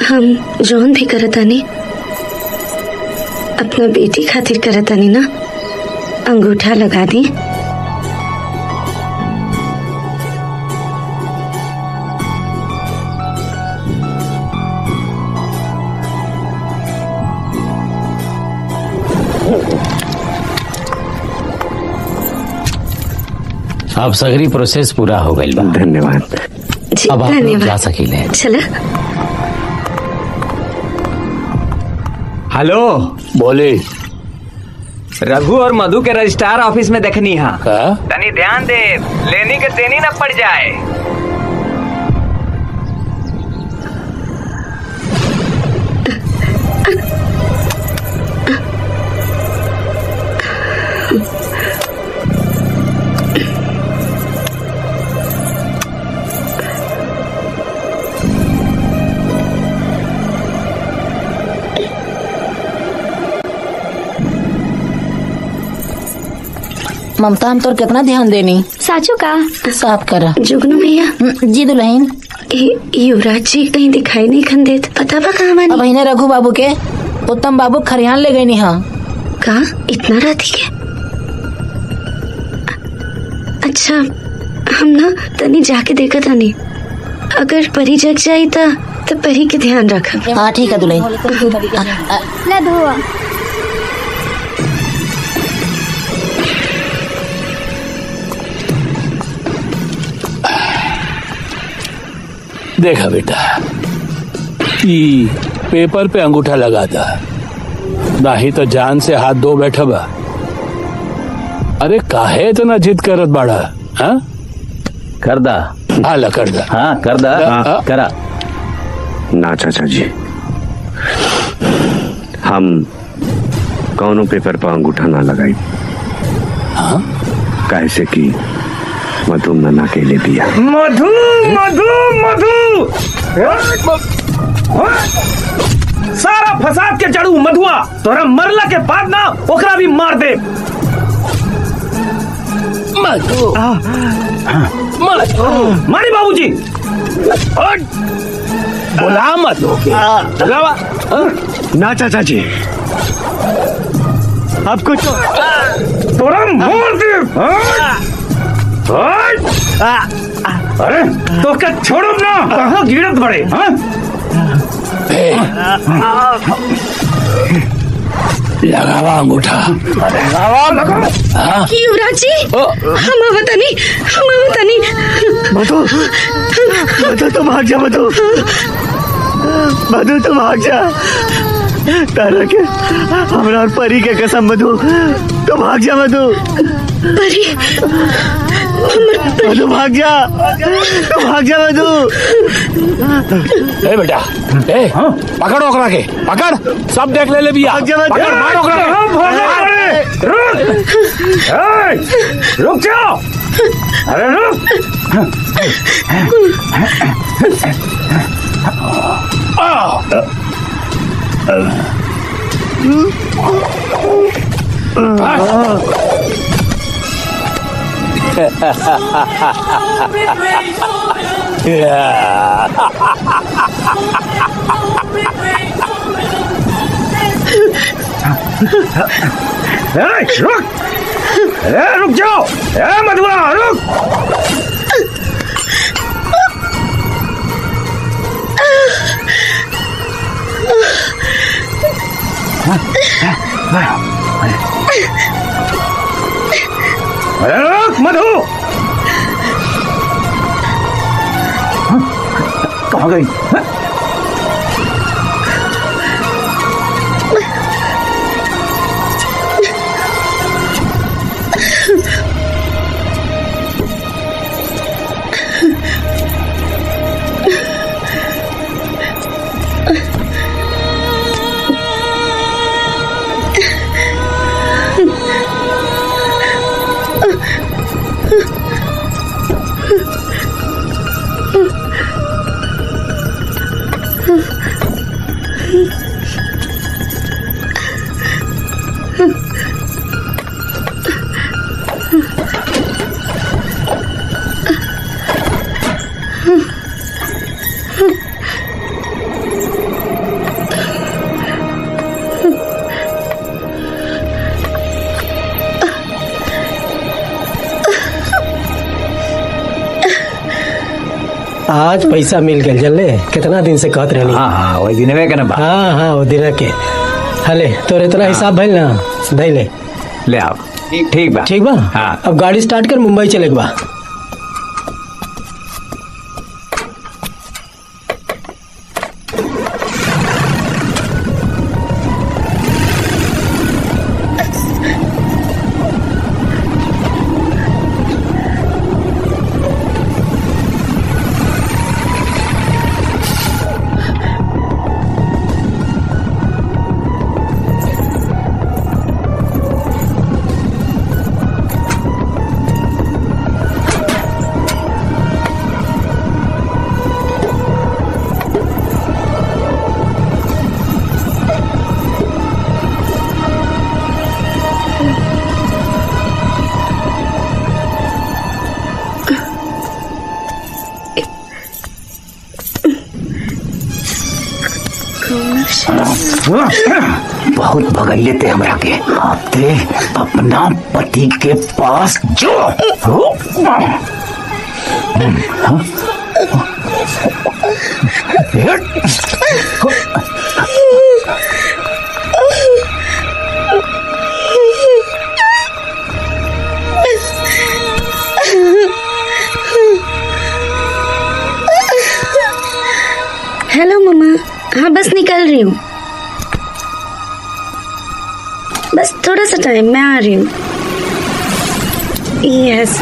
हम जौन भी करतानी अपना बेटी खातिर करतानी ना, अंगूठा लगा दी। अब सगरी प्रोसेस पूरा हो गई बा। धन्यवाद। अब आप लोग जा सकीले। चला। हेलो, बोले। रघु और मधु के रजिस्ट्रार ऑफिस में देखनी है। तनी ध्यान दे, लेनी के देनी न पड़ जाए। ममता, हम तो कितना ध्यान देनी। साचू का साफ करा। जुगनू भैया। जी दुल्हन। युवराज जी कहीं दिखाई नहीं खन देत, पता बा कहाँ बानी? अब इन्हें रघु बाबू के उत्तम बाबू खरियान ले गई नी। हाँ, का इतना राती के? अच्छा, हम ना तनी जाके देखा तानी, अगर परी जग जाई तो परी के ध्यान रखब। हाँ ठीक है दुल्हन। ले धोआ। देखा बेटा, ई पेपर पे अंगूठा लगा था, नहीं तो जान से हाथ धो बैठा बा। अरे काहे इतना जिद करत बाड़ा? हाँ, कर दा। हाला कर दा। हाँ कर दा। करा ना चाचा जी, हम कौनों पेपर पर अंगूठा ना लगाई। हाँ? कैसे कि मधु मना के ले दिया। मधु मधु मधु सारा फसाद के जड़ू मधुआ, तोरा मरला के बाद ना ओकरा भी मार दे। मधु मारी बाबूजी। बुला मधु के। बुलावा। ना चाचा जी, अब कुछ तोरा मार दे। अरे तो क्या छोड़ो ना, कहाँ गिरत बड़े। लगावा अंगूठा। युवराज जी, हम आवतनी। मधु तो भाग जा। मधु तो भाग जा। तारा के हमरा और परी के कसम मधु, तो भाग जा। मधु भाग जा मधु। ए बेटा, पकड़ ओकरा के, पकड़, सब देख ले भी। भाग जा मधु। पकड़, मार ओकरा के। रुक जाओ। अरे रुक। रुक जाओ। मधुआ रुक। रुक मधु। कहाँ गई? आज पैसा मिल गया जल्ले, कितना दिन से कहत रहनी। हाँ वही दिन में ना। हाँ वो दिन के हले तोर इतना हिसाब भइल ना, दे ले आओ। ठीक बा। हाँ। अब गाड़ी स्टार्ट कर, मुंबई चले बा। बहुत भगैले थे हमरा के। ते अपना पति के पास जो हेलो मम्मा। हाँ बस निकल रही हूँ, बस थोड़ा सा टाइम, मैं आ रही हूँ। यस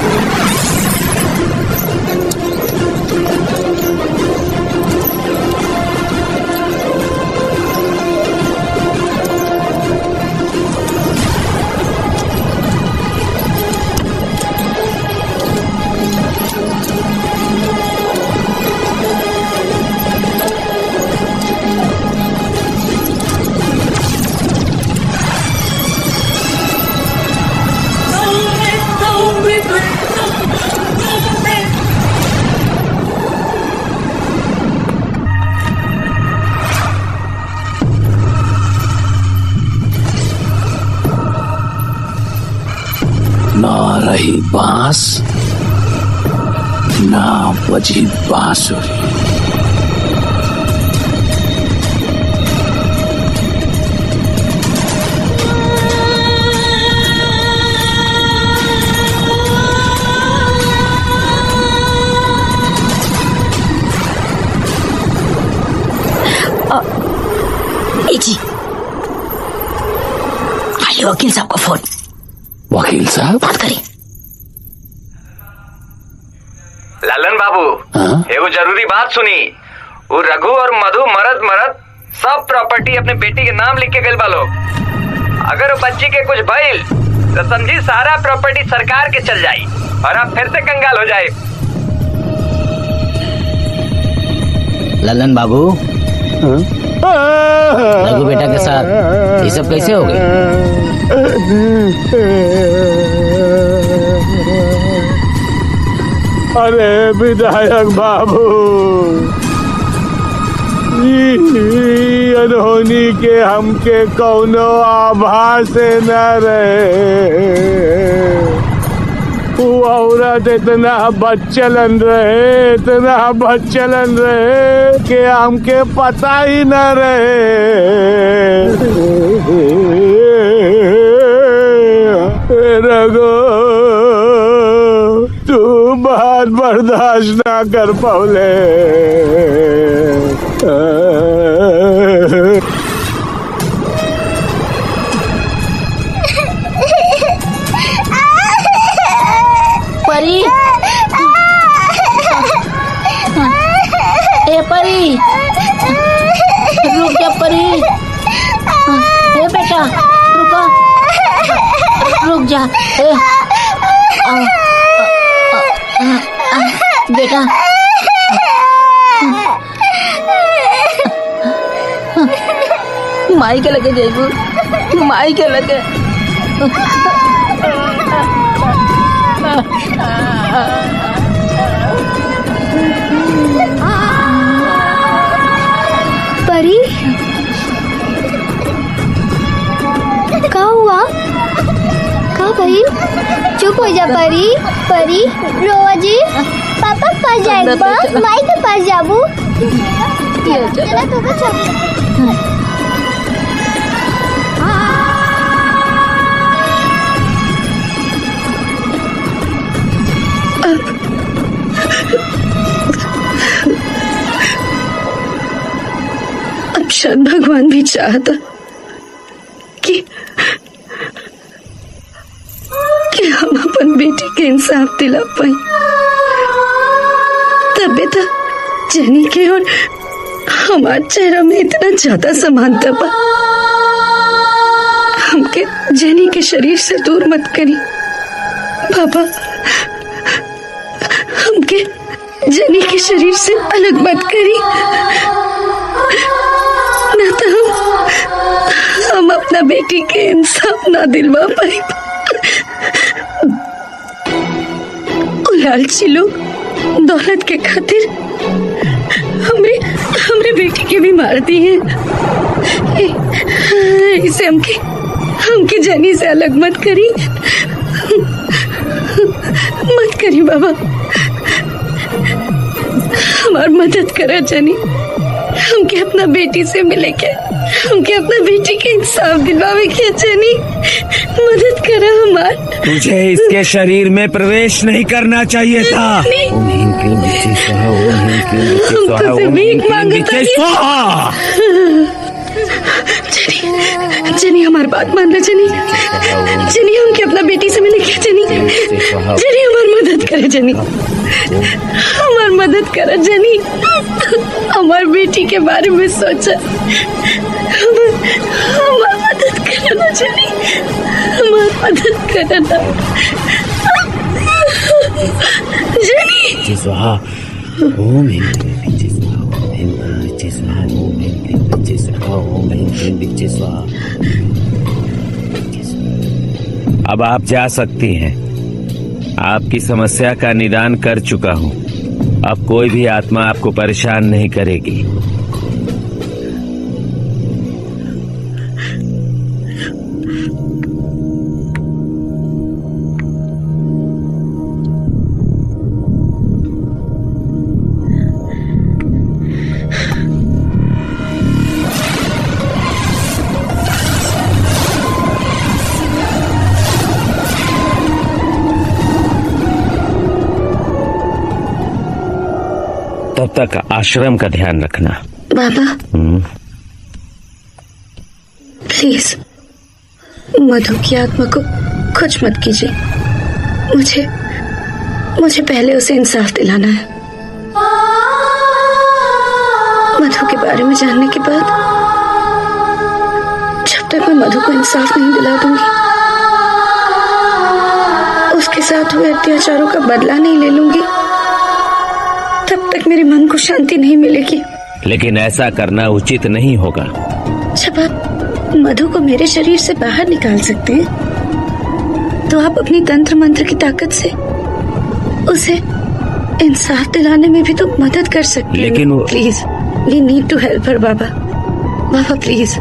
ना रही बांस ना बजी बांसुरी। जी आइए वकील साहब का फोन। वकील साहब बात करें। ललन बाबू, एगो जरूरी बात सुनी। वो रघु और मधु मरद सब प्रॉपर्टी अपने बेटी के नाम लिख के गए बालो। अगर वो बच्ची के कुछ भइल तो समझी सारा प्रॉपर्टी सरकार के चल जाई और आप फिर से कंगाल हो जाए। ललन बाबू, रघु बेटा के साथ ये सब कैसे हो गए? अरे विधायक बाबू, ई अनहोनी के हमके कौनो आभास न रहे। वो औरत इतना बच्चलन रहे कि हमके पता ही न रहे। रघु, तू बात बर्दाश्त ना कर पौले। परी, ए परी, रुक जा परी। ए बेटा रुको, रुक जा। ए बेटा, माई के लगे जाइबू, माई के लगे। परी, क्या हुआ? क्या भाई? चुप हो जा परी। परी रोवा जी, पापा के पास जाएगा, माई के पास जाबू। चला तो चल। अब शायद भगवान भी चाहता कि हम अपन बेटी के इंसाफ दिला पाए। तबे तो जेनी के और हमारे चेहरा में इतना ज्यादा समानता बा। हमके जेनी के शरीर से दूर मत करी बाबा, हमके जेनी के शरीर से अलग मत करी, ना तो हम अपना बेटी के इंसाफ ना दिलवा पाए। लालची लोग दौलत के खातिर हमरे बेटी के भी मार दी है। इसे हमके जेनी से अलग मत करी, मत करी बाबा। हमार मदद करा जेनी, हमके अपना बेटी से मिले के, हमके अपना बेटी के इंसाफ दिलवावे के। जेनी मदद करा हमार। तुझे इसके शरीर में प्रवेश नहीं करना चाहिए था। जेनी हमारी बात मान लो। जेनी हमके अपना बेटी से मिले के। जेनी हमारी मदद करे। जेनी हमारी मदद करे। जेनी हमारी बेटी के बारे में सोचा, हमारी मदद करना। जेनी हमारी मदद करना। जेनी ओम ह्रीं स्वाहा, ओम ह्रीं स्वाहा, ओम ह्रीं स्वाहा। अब आप जा सकती हैं। आपकी समस्या का निदान कर चुका हूँ। अब कोई भी आत्मा आपको परेशान नहीं करेगी। तब तक आश्रम का ध्यान रखना। बाबा प्लीज मधु की आत्मा को कुछ मत कीजिए। मुझे पहले उसे इंसाफ दिलाना है। मधु के बारे में जानने के बाद जब तक मैं मधु को इंसाफ नहीं दिला दूंगी, उसके साथ हुए अत्याचारों का बदला नहीं ले लूंगी, तब तक मेरे मन को शांति नहीं मिलेगी। लेकिन ऐसा करना उचित नहीं होगा। जब आप मधु को मेरे शरीर से बाहर निकाल सकते हैं, तो आप अपनी तंत्र मंत्र की ताकत से उसे इंसाफ दिलाने में भी तो मदद कर सकते हैं। लेकिन please we need to help her बाबा। बाबा प्लीज,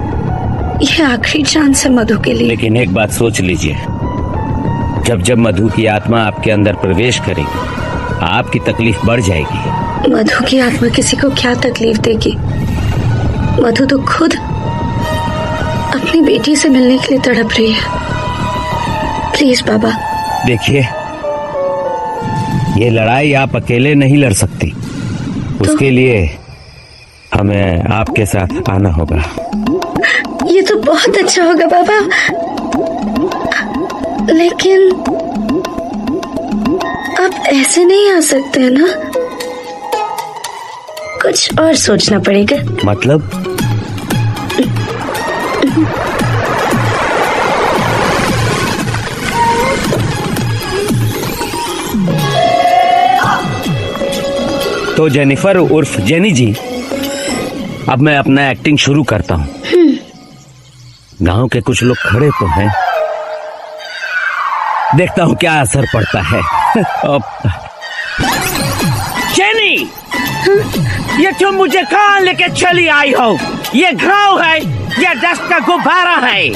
ये आखिरी चांस है मधु के लिए। लेकिन एक बात सोच लीजिए, जब मधु की आत्मा आपके अंदर प्रवेश करेगी, आपकी तकलीफ बढ़ जाएगी। मधु की आत्मा किसी को क्या तकलीफ देगी? मधु तो खुद अपनी बेटी से मिलने के लिए तड़प रही है। प्लीज बाबा। देखिए, ये लड़ाई आप अकेले नहीं लड़ सकती, उसके लिए हमें आपके साथ आना होगा। ये तो बहुत अच्छा होगा बाबा, लेकिन आप ऐसे नहीं आ सकते हैं ना, कुछ और सोचना पड़ेगा। मतलब? तो जेनिफर उर्फ जेनी जी, अब मैं अपना एक्टिंग शुरू करता हूँ। गांव के कुछ लोग खड़े तो हैं, देखता हूँ क्या असर पड़ता है। जेनी, ये तुम मुझे कहाँ लेके चली आई हो? ये घाव है या डस्ट का गुब्बारा है?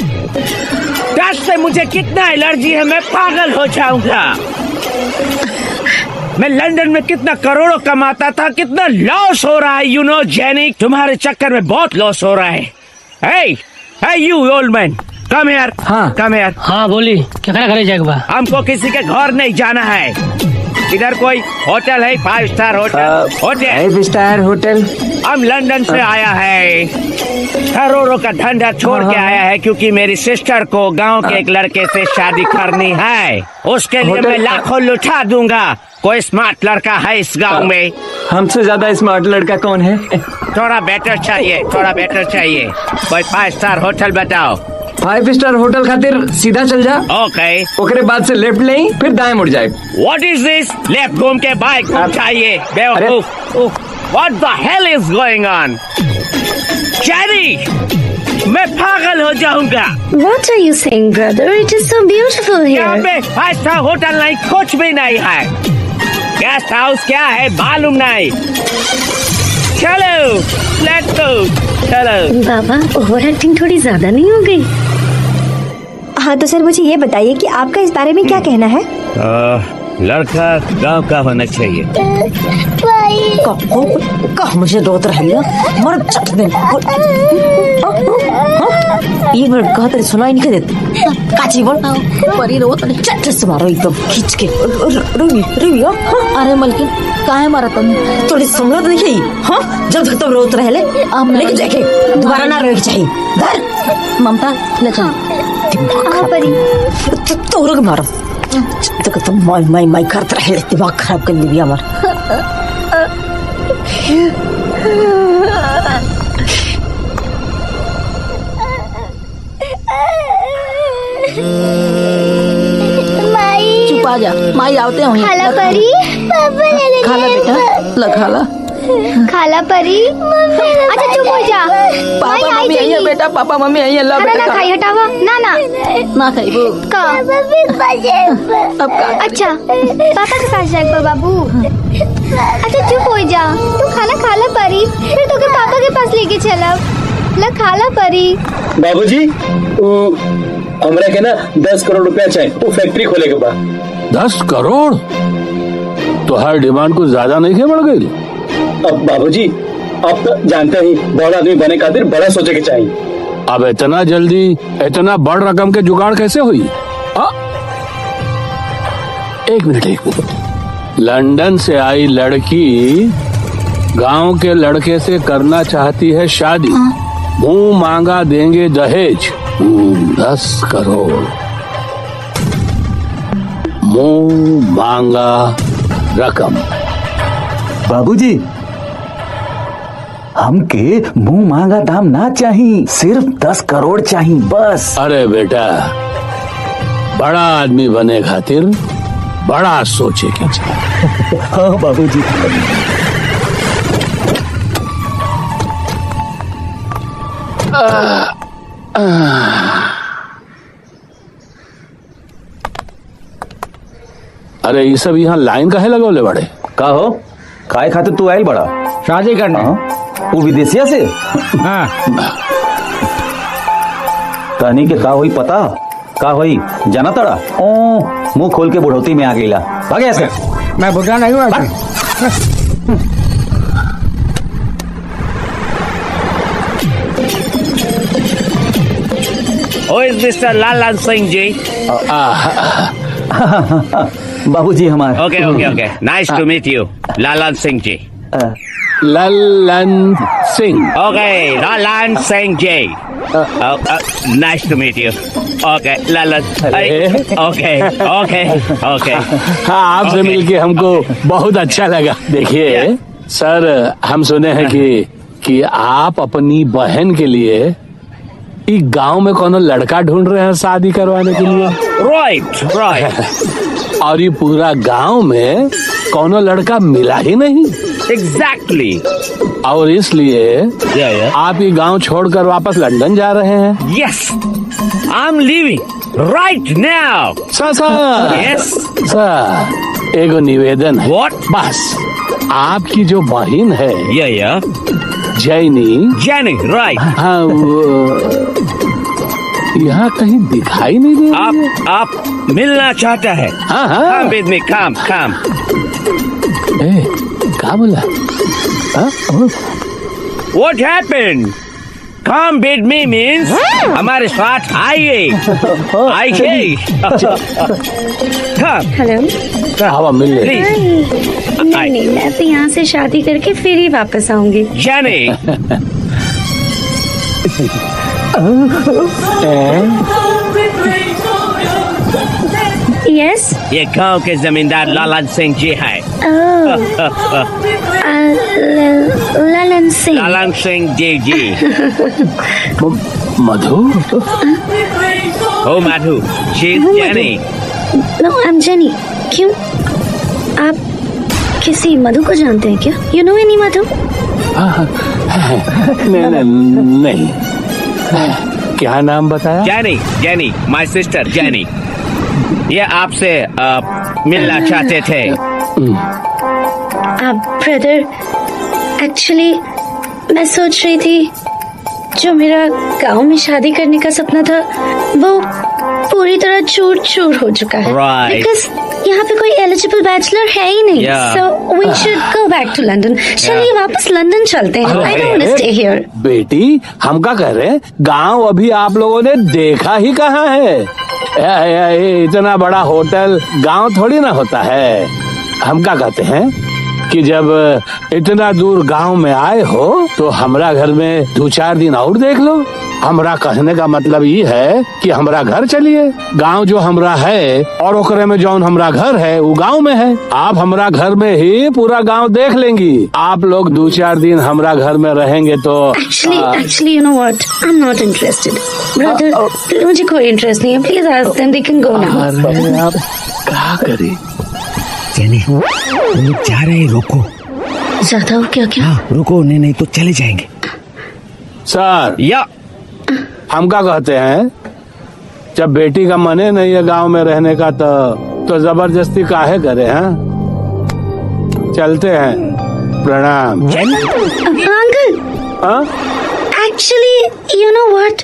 डस्ट से मुझे कितना एलर्जी है, मैं पागल हो जाऊंगा। मैं लंदन में कितना करोड़ों कमाता था, कितना लॉस हो रहा है। यू नो जेनी, तुम्हारे चक्कर में बहुत लॉस हो रहा है। Hey, you old man, come here. हाँ, come here. हाँ बोली, क्या करे जाएगा? हमको किसी के घर नहीं जाना है। इधर कोई होटल है? 5 स्टार होटल? 5 star hotel. हम लंदन से आया है, करोड़ों का धंधा छोड़ के आया है, क्योंकि मेरी सिस्टर को गांव के एक लड़के से शादी करनी है। उसके लिए मैं लाखों लुटा दूंगा। कोई स्मार्ट लड़का है इस गांव में? हमसे ज्यादा स्मार्ट लड़का कौन है? थोड़ा बेटर चाहिए, थोड़ा बेटर चाहिए। कोई 5 स्टार होटल बताओ। 5 स्टार होटल खातिर सीधा चल जा। ओके। ओकरे बाद से लेफ्ट ले, फिर दाएं मुड़ जाए। What is this? लेफ्ट घूम के बाइक घूम चाहिए, बेवकूफ। What the hell is going on? Jenny, मैं पागल हो जाऊंगा। What are you saying, brother? It is so beautiful here. यहाँ पे 5 स्टार होटल नहीं, कुछ भी नहीं है। गेस्ट हाउस क्या है मालूम नहीं। चलो, लेट्स गो, चलो। बाबा, ओवर एक्टिंग थोड़ी ज्यादा नहीं हो गई? हाँ तो सर मुझे ये बताइए कि आपका इस बारे में क्या कहना है? लड़का गांव का होना चाहिए। मुझे रोत रहा मर ये लड़का तेरे सुनाई नहीं देते। काची बोल परी रोत चट से मारो एकदम खींच के। रुई अरे मलकिन काहे मारा तुम? थोड़ी समझ नहीं है। हाँ, जब तक तुम रोत रहे लेके जाके दोबारा ना रोए चाहिए। घर ममता ले चल। तोड़ के मारो तक तुम माई करते रहे, दिमाग खराब कर लिया हमारा। चुप आ जा, माई आवते हैं। खाला परी, खाला बेटा, खाला खाला परी। अच्छा चुप हो जा। पापा मम्मी आई है बेटा, पापा मम्मी आई है। ला बेटा ना खाई, हटावा ना खाई वो का। अब का? अच्छा पापा के पास जाएगा बाबू। अच्छा चुप हो जा, तू खाना खाला परी, फिर तो के पापा के पास लेके चला। ला खाला परी। बाबूजी, हमरा के ना 10 करोड़ रुपया चाहिए, वो फैक्ट्री खोले के बाद। 10 करोड़? तो हर डिमांड कुछ ज्यादा नहीं के बढ़ गई? अब बाबूजी, आप तो जानते ही बड़ा आदमी बने खातिर बड़ा सोचे के चाहिए। अब इतना जल्दी इतना बड़ रकम के जुगाड़ कैसे हुई? एक मिनट। लंदन से आई लड़की गांव के लड़के से करना चाहती है शादी। मुंह मांगा देंगे दहेज 10 करोड़। मुंह मांगा रकम। बाबूजी, हमके मुंह मांगा दाम ना चाहिए, सिर्फ 10 करोड़ चाहिए बस। अरे बेटा, बड़ा आदमी बने खातिर बड़ा सोचे के चाहिए। हाँ बाबूजी। अरे ये सब यहाँ लाइन काहे लगौले बड़े? का हो काय खातिर तू आयल बड़ा? शादी करना। वो विदेशिया से? हाँ। कहनी के का होई पता? का होई जाना तड़ा? ओ मुंह खोल के बुढ़ौती में आ गईला। भागे ऐसे। मैं बुढ़ा नहीं हुआ। Who is Mr. Lalan Singh ji? बाबूजी हमारे। Okay. Nice to meet you, Lalan Singh ji. Lalan Singh. Okay, Lalan Singh ji. Nice to meet you. Okay, Lalan. Okay. हाँ, आपसे मिलके हमको बहुत अच्छा लगा। देखिए सर, हम सुने हैं कि आप अपनी बहन के लिए गांव में कोनो लड़का ढूंढ रहे हैं शादी करवाने के लिए। Right. और ये पूरा गांव में कोनो लड़का मिला ही नहीं। Exactly. और इसलिए आप ये गांव छोड़कर वापस लंदन जा रहे हैं। Yes, I'm leaving right now. Sir Yes. सर, एगो निवेदन है। What? बस आपकी जो बहन है Jenny, right. हाँ, वो यहाँ कहीं दिखाई नहीं दे रही है। आप मिलना चाहता है? हाँ। Come with me, come. क्या बोला? What happened? Come with me means हमारे साथ आइए। Come. हेलो। हवा मिल रही। नहीं, मैं तो यहाँ से शादी करके फिर ही वापस आऊंगी। Jenny. यस। ये गांव के जमींदार लालन सिंह जी है। Lalan Singh. Lalan Singh ji. Madhu? Oh, Madhu. She's Jenny. No, I am Jenny. क्यों? आप किसी मधु को जानते हैं क्या? You know any Madhu? नहीं। क्या नाम बताया? Jenny, my sister Jenny. ये आपसे मिलना चाहते थे। ब्रदर, एक्चुअली मैं सोच रही थी जो मेरा गांव में शादी करने का सपना था वो पूरी तरह चूर चूर हो चुका है। Right. बिकॉज यहाँ पे कोई एलिजिबल बैचलर है ही नहीं। So we should go back to London. चलिए वापस लंदन चलते हैं। I don't want to stay here. बेटी, हम क्या कह रहे हैं? गांव अभी आप लोगों ने देखा ही कहाँ है? इतना बड़ा होटल गांव थोड़ी ना होता है। हम क्या कहते हैं कि जब इतना दूर गांव में आए हो तो हमरा घर में 2-4 दिन और देख लो। हमरा कहने का मतलब ये है कि हमरा घर चलिए। गांव जो हमरा है और ओकरे में जौन हमरा घर है वो गांव में है। आप हमरा घर में ही पूरा गांव देख लेंगी। आप लोग 2-4 दिन हमरा घर में रहेंगे तो actually you know what, I am not interested brother. मुझे कोई इंटरेस्ट नहीं है। प्लीज आस्क देम, दे कैन गो नाउ। अरे आप क्या करें? जेनी, हम लोग जा रहे हैं, रोको। ज्यादा हो क्या? हाँ, रुको, नहीं तो चले जाएंगे। सर, या हम क्या कहते हैं, जब बेटी का मने नहीं है गांव में रहने का तो जबरदस्ती काहे करे हैं? चलते हैं। प्रणाम। Uncle, actually you know what,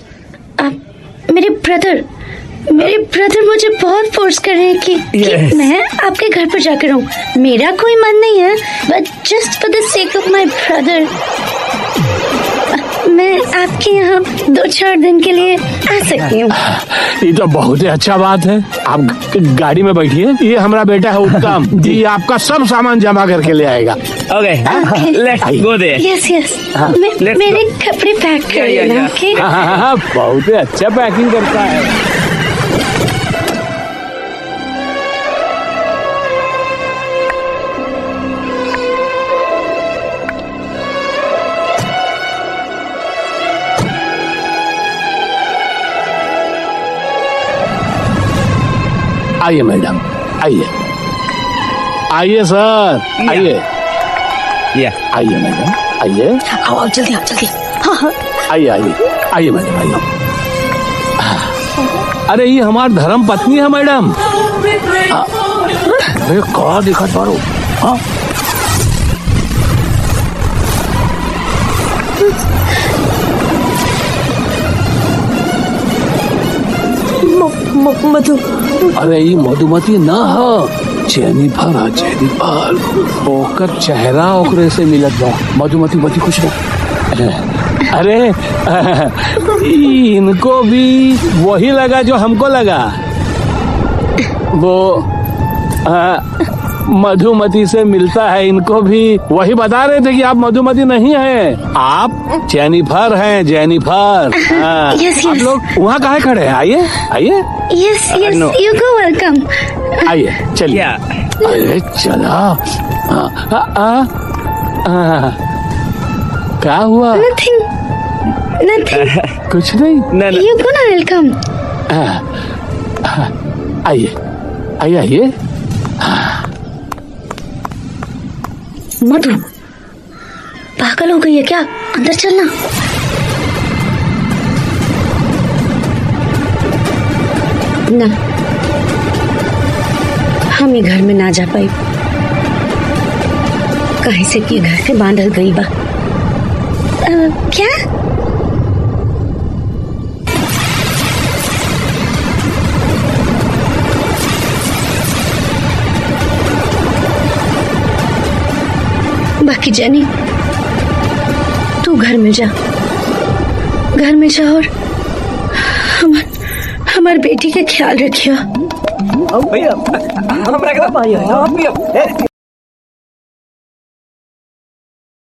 मेरे ब्रदर मुझे बहुत फोर्स कर रहे हैं कि मैं आपके घर पर जाकर रहूं। मेरा कोई मन नहीं है, but just for the sake of my brother मैं आपके यहाँ 2-4 दिन के लिए आ सकती हूँ। ये तो बहुत ही अच्छा बात है। आप गाड़ी में बैठिए, ये हमारा बेटा है उत्तम, ये आपका सब सामान जमा करके ले आएगा। Okay, let's go there. Yes yes, मेरे कपड़े पैक कर लेना। ओके। हाँ, बहुत ही अच्छा पैकिंग करता है। आइए मैडम, आइए आइए सर, आइए आइए मैडम, आइए। आओ जल्दी आओ जल्दी। आइए आइए आइए मैडम, आइए। अरे ये हमारी धर्म पत्नी है मैडम। अरे कौन दिखत बारो? हाँ मधु। अरे ये मधुमती ना हो, जेनिफर है, जेनिफर। ओकर चेहरा ओकरे से मिलत बा। मधुमती मती कुछ ना। अरे इनको भी वही लगा जो हमको लगा। वो मधुमती से मिलता है, इनको भी वही बता रहे थे कि आप मधुमती नहीं हैं, आप जेनिफर हैं, जेनिफर। यस आप लोग वहाँ काहे खड़े हैं? आइए आइए। Yes yes, you go, welcome. आइए चलिए। अरे चला। क्या हुआ? Nothing nothing. कुछ नहीं। यू गो ना, वेलकम। आइए आइए आइए। मधु पागल हो गई है क्या? अंदर चलना। ना, हम ये घर में ना जा पाई, कहीं से कि घर से बांधल गई बा। क्या? बाकी जेनी, तू घर में जा, घर में जा और हमार बेटी का ख्याल रखियो। भैया, हमरा के